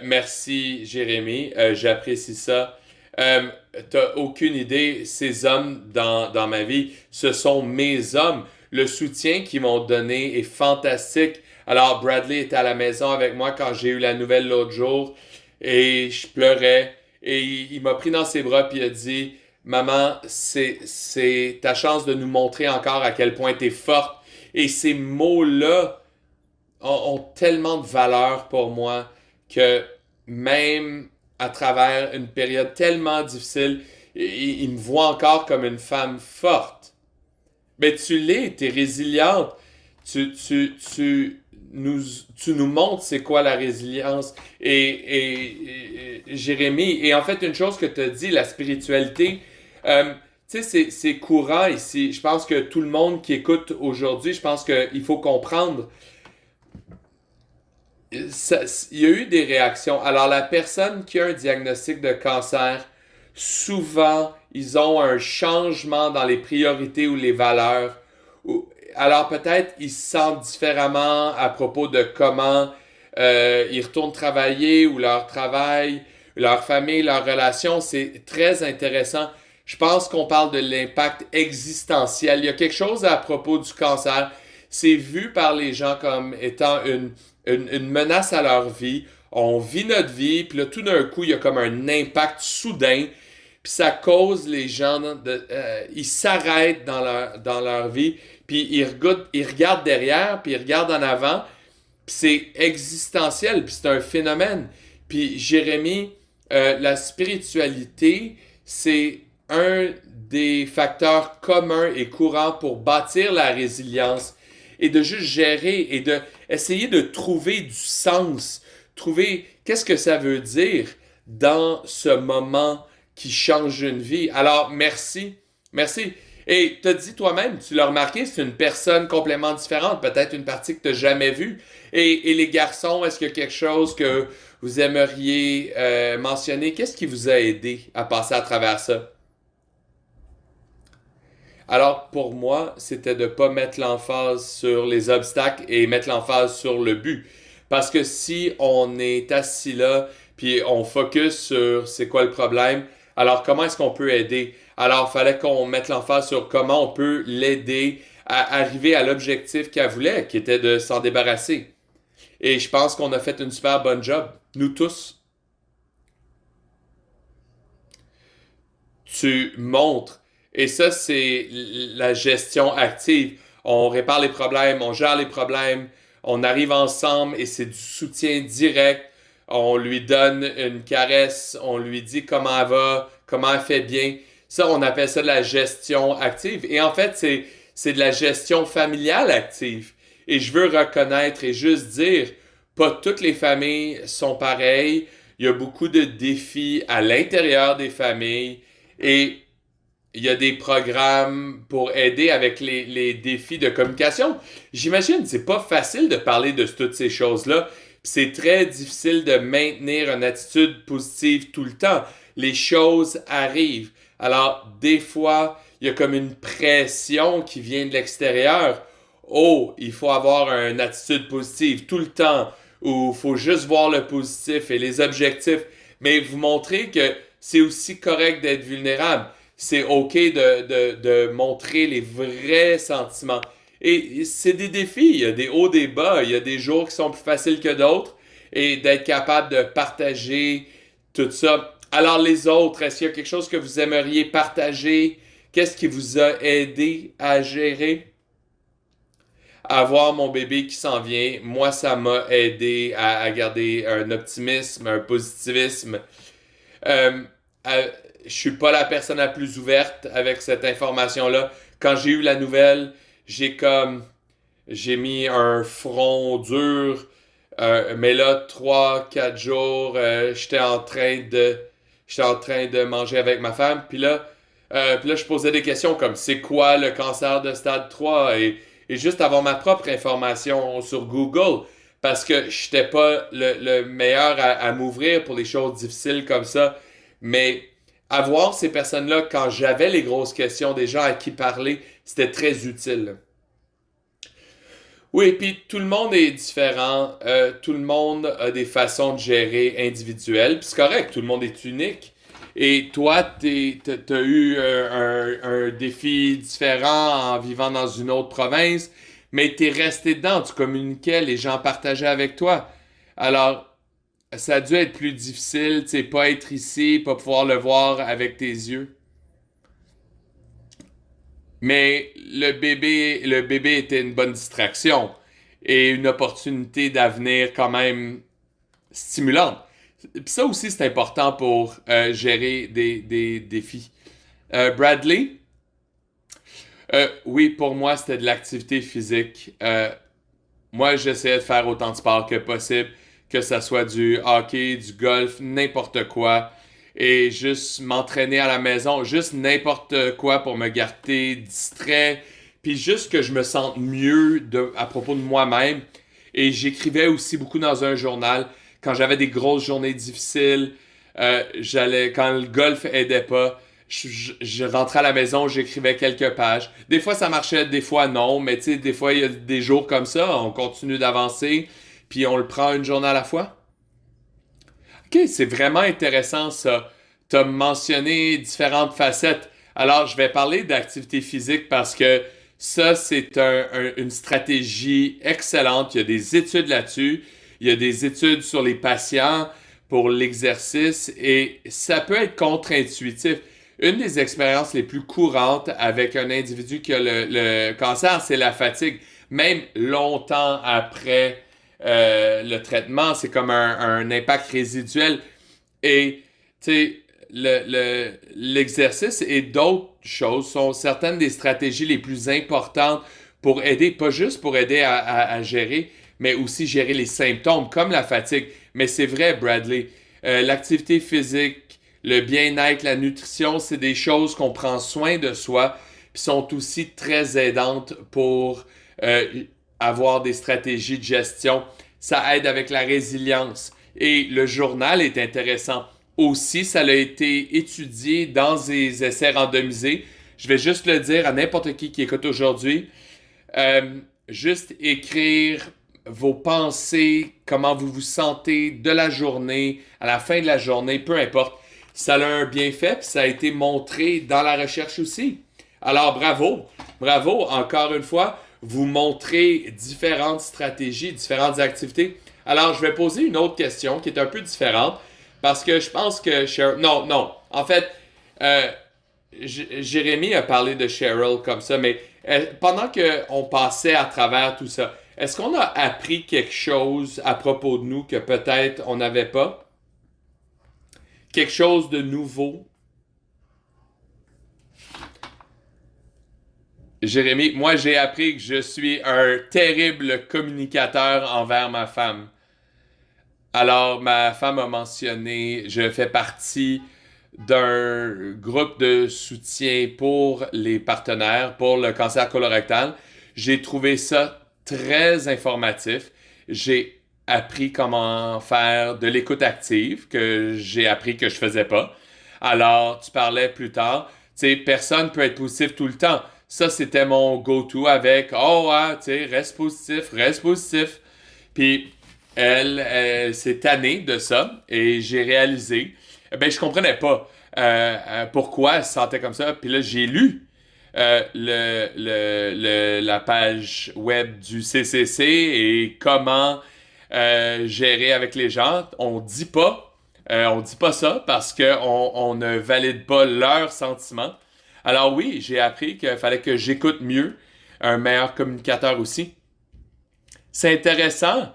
Merci, Jérémy. J'apprécie ça. Euh, T'as aucune idée, ces hommes dans ma vie, ce sont mes hommes. Le soutien qu'ils m'ont donné est fantastique. Alors, Bradley était à la maison avec moi quand j'ai eu la nouvelle l'autre jour et je pleurais. Et il m'a pris dans ses bras puis il a dit, Maman, c'est ta chance de nous montrer encore à quel point tu es forte. Et ces mots-là ont tellement de valeur pour moi que même à travers une période tellement difficile, il me voit encore comme une femme forte. Mais tu l'es, tu es résiliente. Tu, tu, tu, nous, tu nous montres c'est quoi la résilience. Jérémy, et en fait, une chose que tu as dit, la spiritualité, tu sais, c'est courant ici. Je pense que tout le monde qui écoute aujourd'hui, je pense qu'il faut comprendre il y a eu des réactions. Alors, la personne qui a un diagnostic de cancer, souvent, ils ont un changement dans les priorités ou les valeurs. Alors, peut-être ils se sentent différemment à propos de comment ils retournent travailler ou leur travail, leur famille, leurs relations. C'est très intéressant. Je pense qu'on parle de l'impact existentiel. Il y a quelque chose à propos du cancer. C'est vu par les gens comme étant une menace à leur vie. On vit notre vie, puis là, tout d'un coup, il y a comme un impact soudain, puis ça cause les gens, ils s'arrêtent dans leur vie, puis ils regardent derrière, puis ils regardent en avant, puis c'est existentiel, puis c'est un phénomène. Puis Jérémy, la spiritualité, c'est un des facteurs communs et courants pour bâtir la résilience et de juste gérer et de essayer de trouver du sens, trouver qu'est-ce que ça veut dire dans ce moment qui change une vie. Alors, merci. Merci. Et t'as dit toi-même, tu l'as remarqué, c'est une personne complètement différente, peut-être une partie que tu n'as jamais vue. Et les garçons, est-ce qu'il y a quelque chose que vous aimeriez mentionner? Qu'est-ce qui vous a aidé à passer à travers ça? Alors, pour moi, c'était de ne pas mettre l'emphase sur les obstacles et mettre l'emphase sur le but. Parce que si on est assis là, puis on focus sur c'est quoi le problème, alors comment est-ce qu'on peut aider? Alors, il fallait qu'on mette l'emphase sur comment on peut l'aider arriver à l'objectif qu'elle voulait, qui était de s'en débarrasser. Et je pense qu'on a fait une super bonne job, nous tous. Tu montres. Et ça, c'est la gestion active. On répare les problèmes, on gère les problèmes, on arrive ensemble et c'est du soutien direct. On lui donne une caresse, on lui dit comment elle va, comment elle fait bien. Ça, on appelle ça de la gestion active. Et en fait, c'est de la gestion familiale active. Et je veux reconnaître et juste dire, pas toutes les familles sont pareilles. Il y a beaucoup de défis à l'intérieur des familles. Et il y a des programmes pour aider avec les défis de communication. J'imagine, c'est pas facile de parler de toutes ces choses-là. C'est très difficile de maintenir une attitude positive tout le temps. Les choses arrivent. Alors, des fois, il y a comme une pression qui vient de l'extérieur. Oh, il faut avoir une attitude positive tout le temps. Ou il faut juste voir le positif et les objectifs. Mais vous montrez que c'est aussi correct d'être vulnérable. C'est OK de montrer les vrais sentiments. Et c'est des défis, il y a des hauts, des bas, il y a des jours qui sont plus faciles que d'autres. Et d'être capable de partager tout ça. Alors les autres, est-ce qu'il y a quelque chose que vous aimeriez partager? Qu'est-ce qui vous a aidé à gérer? À voir mon bébé qui s'en vient, moi ça m'a aidé à garder un optimisme, un positivisme. Euh, je suis pas la personne la plus ouverte avec cette information-là. Quand j'ai eu la nouvelle, j'ai mis un front dur. Mais là, 3, 4 jours, j'étais en train de manger avec ma femme. Puis là, je posais des questions comme c'est quoi le cancer de stade 3 et juste avoir ma propre information sur Google parce que je n'étais pas le meilleur à m'ouvrir pour les choses difficiles comme ça. Mais avoir ces personnes-là, quand j'avais les grosses questions, des gens à qui parler, c'était très utile. Oui, puis tout le monde est différent, tout le monde a des façons de gérer individuelles, puis c'est correct, tout le monde est unique. Et toi, t'as eu un défi différent en vivant dans une autre province, mais t'es resté dedans, tu communiquais, les gens partageaient avec toi. Alors, ça a dû être plus difficile, tu sais, pas être ici, pas pouvoir le voir avec tes yeux. Mais le bébé était une bonne distraction et une opportunité d'avenir quand même stimulante. Puis ça aussi, c'est important pour gérer des défis. Bradley, oui, pour moi, c'était de l'activité physique. Moi, j'essayais de faire autant de sport que possible, que ça soit du hockey, du golf, n'importe quoi. Et juste m'entraîner à la maison, juste n'importe quoi pour me garder distrait, puis juste que je me sente mieux à propos de moi-même. Et j'écrivais aussi beaucoup dans un journal. Quand j'avais des grosses journées difficiles, quand le golf aidait pas, je rentrais à la maison, j'écrivais quelques pages. Des fois, ça marchait, des fois, non. Mais tu sais, des fois, il y a des jours comme ça, on continue d'avancer, puis on le prend une journée à la fois. OK, c'est vraiment intéressant ça. Tu as mentionné différentes facettes. Alors, je vais parler d'activité physique parce que ça, c'est une stratégie excellente. Il y a des études là-dessus. Il y a des études sur les patients pour l'exercice et ça peut être contre-intuitif. Une des expériences les plus courantes avec un individu qui a le cancer, c'est la fatigue. Même longtemps après le traitement, c'est comme un impact résiduel. Et, tu sais, l'exercice et d'autres choses sont certaines des stratégies les plus importantes pour aider, pas juste pour aider à gérer, mais aussi gérer les symptômes comme la fatigue. Mais c'est vrai, Bradley, l'activité physique, le bien-être, la nutrition, c'est des choses qu'on prend soin de soi, puis sont aussi très aidantes pour avoir des stratégies de gestion. Ça aide avec la résilience. Et le journal est intéressant. Aussi, ça a été étudié dans des essais randomisés. Je vais juste le dire à n'importe qui écoute aujourd'hui. Juste écrire vos pensées, comment vous vous sentez de la journée, à la fin de la journée, peu importe. Ça a un bienfait, puis ça a été montré dans la recherche aussi. Alors, bravo, bravo, encore une fois, vous montrez différentes stratégies, différentes activités. Alors, je vais poser une autre question qui est un peu différente parce que je pense que Cheryl... Non, non, en fait, euh, Jérémy a parlé de Cheryl comme ça, mais pendant qu'on passait à travers tout ça, est-ce qu'on a appris quelque chose à propos de nous que peut-être on n'avait pas? Quelque chose de nouveau? Jérémy, moi j'ai appris que je suis un terrible communicateur envers ma femme. Alors, ma femme a mentionné, je fais partie d'un groupe de soutien pour les partenaires, pour le cancer colorectal. J'ai trouvé ça très informatif. J'ai appris comment faire de l'écoute active, que j'ai appris que je faisais pas. Alors, tu parlais plus tard, tu sais, personne peut être positif tout le temps. Ça, c'était mon go-to avec, oh, ouais, tu sais, reste positif, reste positif. Puis, elle s'est tannée de ça et j'ai réalisé, ben, je comprenais pas pourquoi elle se sentait comme ça. Puis là, j'ai lu la page web du CCC et comment gérer avec les gens. On dit pas ça parce que on ne valide pas leurs sentiments. Alors oui, j'ai appris qu'il fallait que j'écoute mieux, un meilleur communicateur aussi. C'est intéressant.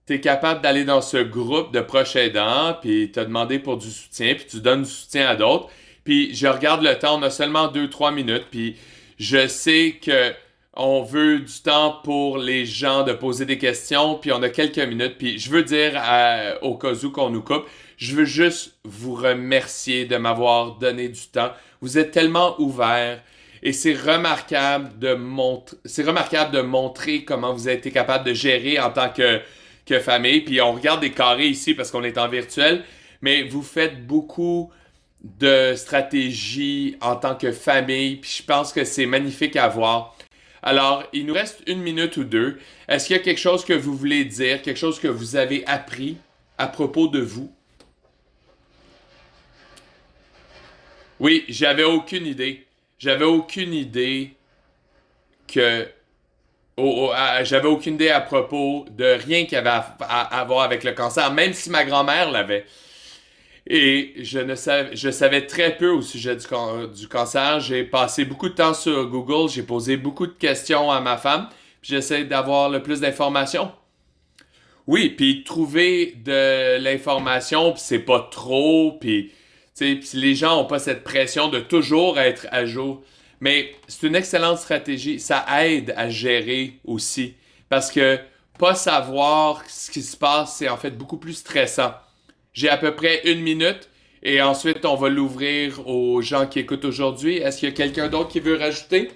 Tu es capable d'aller dans ce groupe de proches aidants, puis te demander pour du soutien, puis tu donnes du soutien à d'autres. Puis je regarde le temps, on a seulement 2 3 minutes, puis je sais que on veut du temps pour les gens de poser des questions, puis on a quelques minutes, puis je veux dire au cas où qu'on nous coupe, je veux juste vous remercier de m'avoir donné du temps. Vous êtes tellement ouverts. Et c'est remarquable de montrer comment vous avez été capable de gérer en tant que famille. Puis on regarde des carrés ici parce qu'on est en virtuel, mais vous faites beaucoup de stratégies en tant que famille. Puis je pense que c'est magnifique à voir. Alors, il nous reste 1 minute ou 2. Est-ce qu'il y a quelque chose que vous voulez dire, quelque chose que vous avez appris à propos de vous? Oui, j'avais aucune idée. J'avais aucune idée que j'avais aucune idée à propos de rien qui avait à voir avec le cancer, même si ma grand-mère l'avait. Et je savais très peu au sujet du cancer. J'ai passé beaucoup de temps sur Google, j'ai posé beaucoup de questions à ma femme, puis j'essaie d'avoir le plus d'informations. Oui, puis trouver de l'information, puis c'est pas trop, puis tu sais, puis les gens ont pas cette pression de toujours être à jour. Mais c'est une excellente stratégie. Ça aide à gérer aussi. Parce que pas savoir ce qui se passe, c'est en fait beaucoup plus stressant. J'ai à peu près 1 minute et ensuite on va l'ouvrir aux gens qui écoutent aujourd'hui. Est-ce qu'il y a quelqu'un d'autre qui veut rajouter?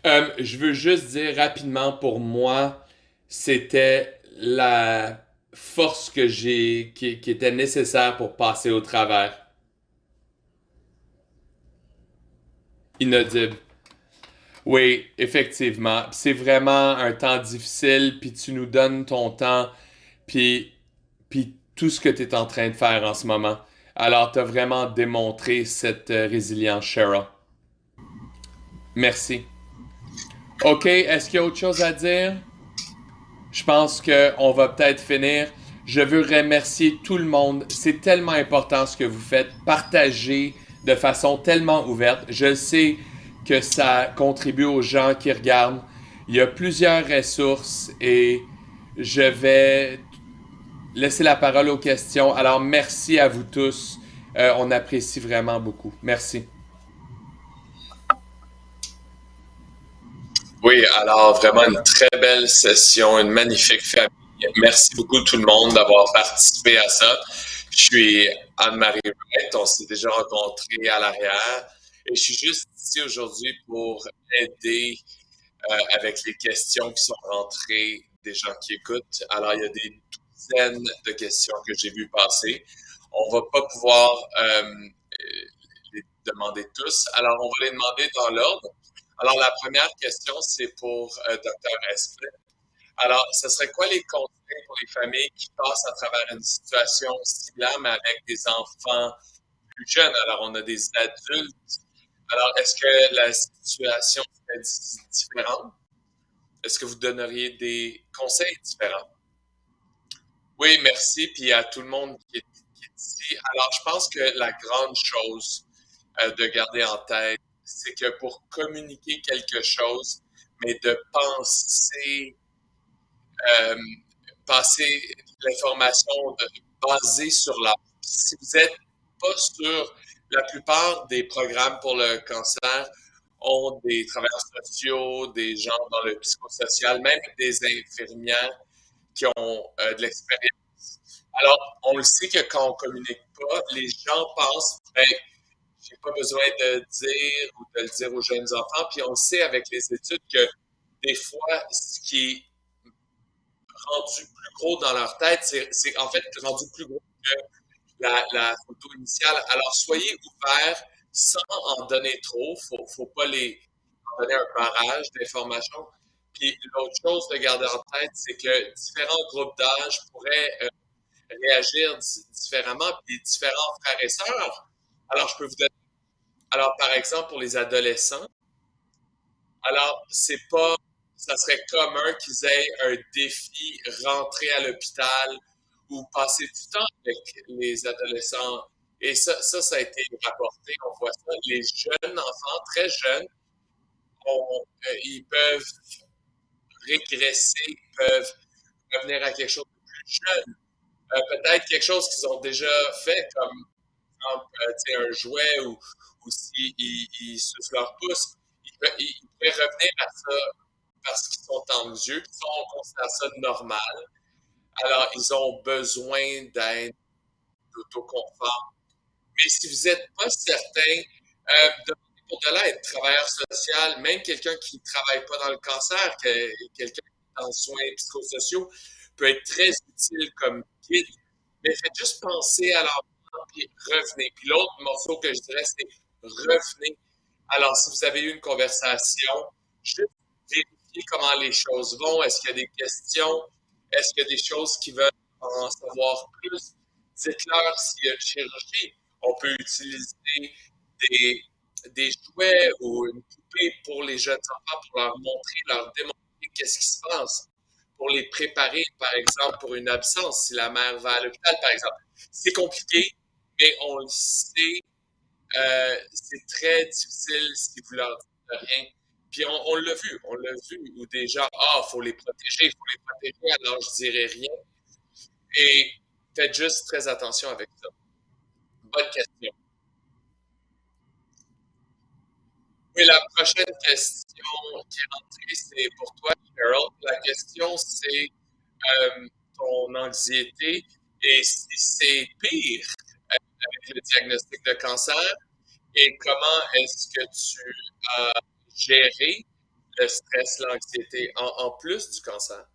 Je veux juste dire rapidement pour moi, c'était la force qui était nécessaire pour passer au travers. Inaudible. Oui, effectivement. C'est vraiment un temps difficile, puis tu nous donnes ton temps, puis, puis tout ce que tu es en train de faire en ce moment. Alors, tu as vraiment démontré cette résilience, Cheryl. Merci. OK, est-ce qu'il y a autre chose à dire? Je pense qu'on va peut-être finir. Je veux remercier tout le monde. C'est tellement important ce que vous faites. Partagez de façon tellement ouverte. Je sais que ça contribue aux gens qui regardent. Il y a plusieurs ressources et je vais laisser la parole aux questions. Alors, merci à vous tous. On apprécie vraiment beaucoup. Merci. Oui, alors vraiment une très belle session, une magnifique famille. Merci beaucoup tout le monde d'avoir participé à ça. Je suis Anne-Marie Wright, on s'est déjà rencontrés à l'arrière et je suis juste ici aujourd'hui pour aider avec les questions qui sont rentrées des gens qui écoutent. Alors, il y a des douzaines de questions que j'ai vues passer. On va pas pouvoir les demander tous. Alors, on va les demander dans l'ordre. Alors, la première question, c'est pour Dr. Esplin. Alors, ce serait quoi les conseils pour les familles qui passent à travers une situation similaire, mais avec des enfants plus jeunes? Alors, on a des adultes Alors, est-ce que la situation est différente? Est-ce que vous donneriez des conseils différents? Oui, merci, puis à tout le monde qui est ici. Alors, je pense que la grande chose de garder en tête, c'est que pour communiquer quelque chose, mais de euh, passer l'information basée sur la... Si vous n'êtes pas sûr, la plupart des programmes pour le cancer ont des travailleurs sociaux, des gens dans le psychosocial, même des infirmières qui ont de l'expérience. Alors, on le sait que quand on communique pas, les gens pensent, ben, j'ai pas besoin de dire ou de le dire aux jeunes enfants. Puis on le sait avec les études que des fois, ce qui est rendu plus gros dans leur tête, c'est en fait rendu plus gros que la photo initiale. Alors, soyez ouverts sans en donner trop. Faut pas les en donner un barrage d'informations. Puis l'autre chose de garder en tête, c'est que différents groupes d'âge pourraient réagir différemment, puis différents frères et sœurs. Alors, je peux vous donner. Alors, par exemple, pour les adolescents, alors, c'est pas, ça serait commun qu'ils aient un défi, rentrer à l'hôpital ou passer du temps avec les adolescents. Et ça a été rapporté, on voit ça. Les jeunes enfants, très jeunes, ils peuvent régresser, peuvent revenir à quelque chose de plus jeune. Peut-être quelque chose qu'ils ont déjà fait, comme exemple, un jouet ou s'ils ils sucent leur pouce, ils pourraient revenir à ça parce qu'ils sont anxieux, puis on considère ça normal. Alors, ils ont besoin d'aide, d'autoconfort. Mais si vous n'êtes pas certain, demandez pour de l'aide, travailleur social, même quelqu'un qui ne travaille pas dans le cancer, quelqu'un qui est en soins psychosociaux, peut être très utile comme guide. Mais faites juste penser à l'enfant, puis revenez. Puis l'autre morceau que je dirais, c'est revenez. Alors, si vous avez eu une conversation, juste vérifiez comment les choses vont. Est-ce qu'il y a des questions? Est-ce qu'il y a des choses qui veulent en savoir plus? Dites-leur s'il y a une chirurgie. On peut utiliser des, des jouets ou une poupée pour les jeunes enfants pour leur montrer, leur démontrer qu'est-ce qui se passe. Pour les préparer, par exemple, pour une absence, si la mère va à l'hôpital, par exemple. C'est compliqué, mais on le sait, c'est très difficile si vous leur dites rien. Puis on l'a vu, où des gens, ah, il faut les protéger, alors je dirais rien. Et faites juste très attention avec ça. Bonne question. Oui, la prochaine question qui est rentrée, c'est pour toi, Cheryl. La question, c'est ton anxiété et si c'est pire avec le diagnostic de cancer et comment est-ce que tu as géré le stress, l'anxiété en plus du cancer?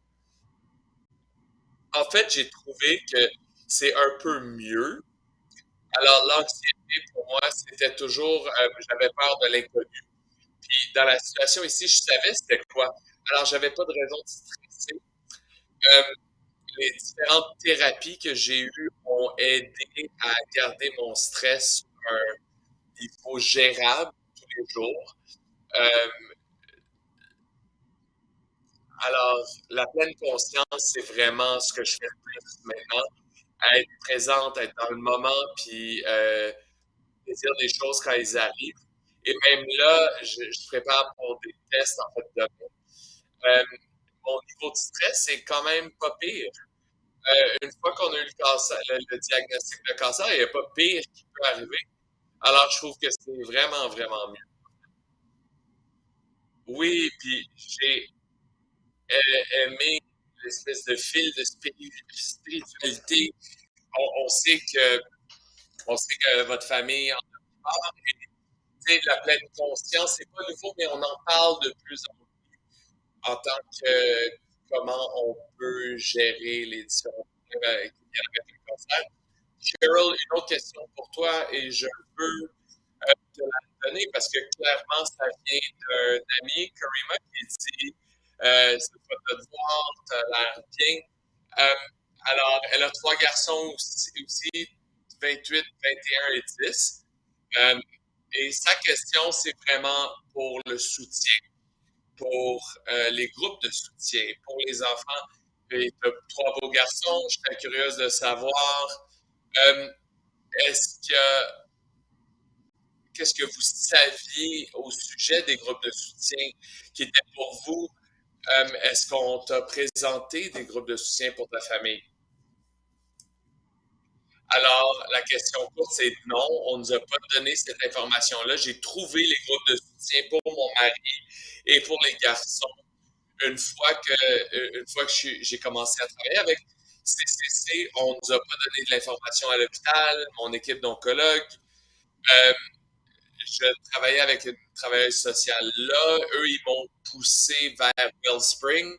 En fait, j'ai trouvé que c'est un peu mieux. Alors, l'anxiété, pour moi, c'était toujours, j'avais peur de l'inconnu. Puis, dans la situation ici, je savais c'était quoi. Alors, j'avais pas de raison de stresser. Euh, les différentes thérapies que j'ai eues ont aidé à garder mon stress sur un niveau gérable tous les jours. Euh, alors, la pleine conscience, c'est vraiment ce que je fais le plus maintenant. Être présente, être dans le moment, puis saisir des choses quand ils arrivent. Et même là, je prépare pour des tests en fait demain. Euh, mon niveau de stress, c'est quand même pas pire. Une fois qu'on a eu le diagnostic de cancer, il n'y a pas pire qui peut arriver. Alors, je trouve que c'est vraiment, vraiment mieux. Oui, puis j'ai aimé l'espèce de fil de spiritualité. On sait que votre famille en parle. Et, la pleine conscience, c'est pas nouveau, mais on en parle de plus en tant que comment on peut gérer les différents problèmes avec le cancer. Cheryl, une autre question pour toi et je veux te la donner parce que clairement, ça vient d'un ami, Karima, qui dit c'est pas de devoir, t'as l'air bien. Alors, elle a trois garçons aussi 28, 21 et 10. Et sa question, c'est vraiment pour le soutien, pour les groupes de soutien, pour les enfants. Et t'as trois beaux garçons, je serais curieuse de savoir, euh, est-ce que, qu'est-ce que vous saviez au sujet des groupes de soutien qui étaient pour vous? Est-ce qu'on t'a présenté des groupes de soutien pour ta famille? Alors, la question courte, c'est non, on ne nous a pas donné cette information-là. J'ai trouvé les groupes de soutien pour mon mari et pour les garçons une fois que j'ai commencé à travailler avec CCC. On ne nous a pas donné de l'information à l'hôpital, mon équipe d'oncologue. Euh, je travaillais avec une travailleuse sociale là. Eux, ils m'ont poussé vers Wellspring,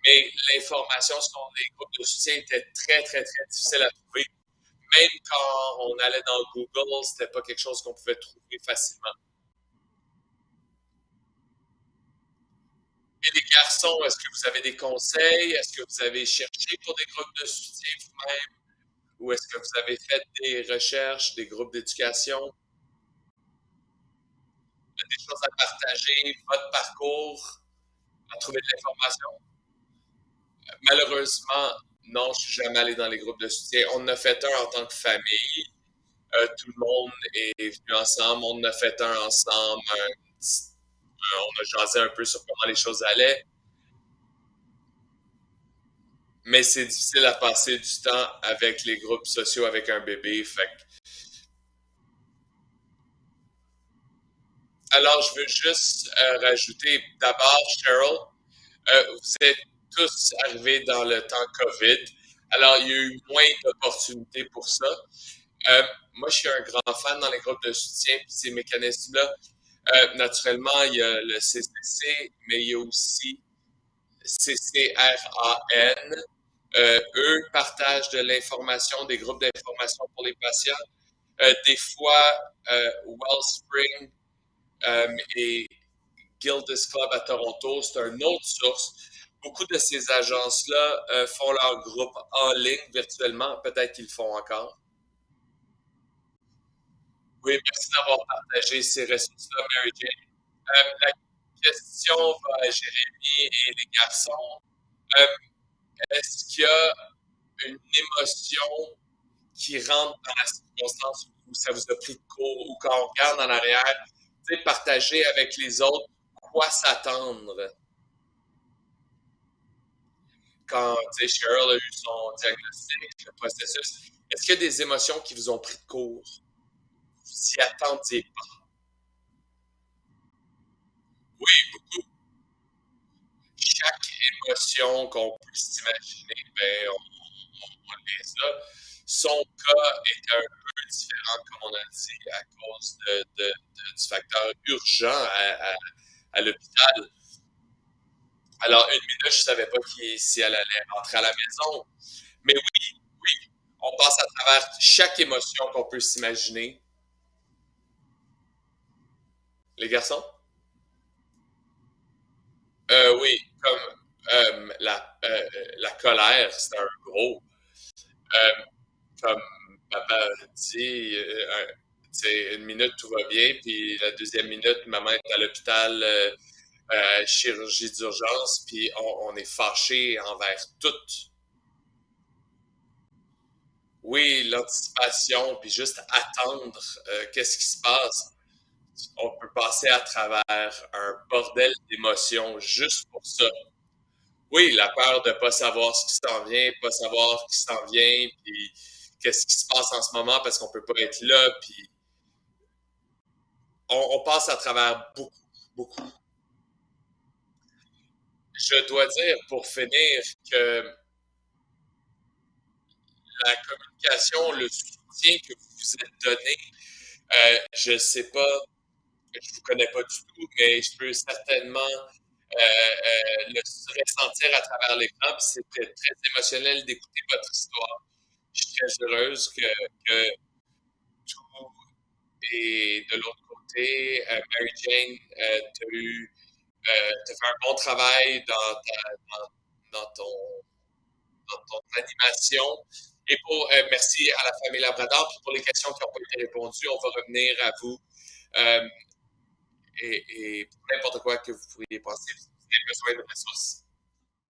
mais l'information sur les groupes de soutien était très, très, très difficile à trouver. Même quand on allait dans Google, c'était pas quelque chose qu'on pouvait trouver facilement. Et les garçons, est-ce que vous avez des conseils? Est-ce que vous avez cherché pour des groupes de soutien vous-même? Ou est-ce que vous avez fait des recherches, des groupes d'éducation, des choses à partager, votre parcours, à trouver de l'information? Malheureusement, non, je suis jamais allé dans les groupes de soutien. On en a fait un en tant que famille. Tout le monde est venu ensemble. On en a fait un ensemble. On a jasé un peu sur comment les choses allaient. Mais c'est difficile à passer du temps avec les groupes sociaux avec un bébé. Alors, je veux juste rajouter d'abord, Cheryl, vous êtes tous arrivés dans le temps COVID. Alors, il y a eu moins d'opportunités pour ça. Moi, je suis un grand fan dans les groupes de soutien et ces mécanismes-là. Naturellement, il y a le CCC, mais il y a aussi CCRAN. Eux partagent de l'information, des groupes d'information pour les patients. Des fois, Wellspring et Gildas Club à Toronto, c'est une autre source. Beaucoup de ces agences-là font leur groupe en ligne virtuellement. Peut-être qu'ils le font encore. Oui, merci d'avoir partagé ces ressources-là, Mary Jane. La question va à Jérémy et les garçons. Euh, Est-ce qu'il y a une émotion qui rentre dans la circonstance où ça vous a pris de court ou quand on regarde en arrière, partager avec les autres quoi s'attendre quand Cheryl a eu son diagnostic, le processus. Est-ce qu'il y a des émotions qui vous ont pris de court? Vous s'y attendiez pas? Oui, beaucoup. Chaque émotion qu'on peut s'imaginer, ben, on les a. Son cas est un peu différent, comme on a dit, à cause du facteur urgent à l'hôpital. Alors, une minute, je ne savais pas si elle allait rentrer à la maison. Mais oui, oui, on passe à travers chaque émotion qu'on peut s'imaginer. Les garçons? Oui, comme la colère, c'est un gros. Euh, Comme papa dit, une minute tout va bien, puis la deuxième minute, maman est à l'hôpital, chirurgie d'urgence, puis on est fâché envers tout. Oui, l'anticipation, puis juste attendre qu'est-ce qui se passe. On peut passer à travers un bordel d'émotions juste pour ça. Oui, la peur de ne pas savoir ce qui s'en vient, pas savoir qui s'en vient, puis qu'est-ce qui se passe en ce moment parce qu'on peut pas être là, puis on passe à travers beaucoup, beaucoup. Je dois dire, pour finir, que la communication, le soutien que vous vous êtes donné, je ne sais pas, je ne vous connais pas du tout, mais je peux certainement le ressentir à travers l'écran. C'était très émotionnel d'écouter votre histoire. Je suis très heureuse que tout est de l'autre côté. Mary Jane, tu as fait un bon travail dans ton dans ton animation. Et merci à la famille Labrador. Puis pour les questions qui n'ont pas été répondues, on va revenir à vous Euh, et n'importe quoi que vous pourriez penser, vous avez besoin de ressources.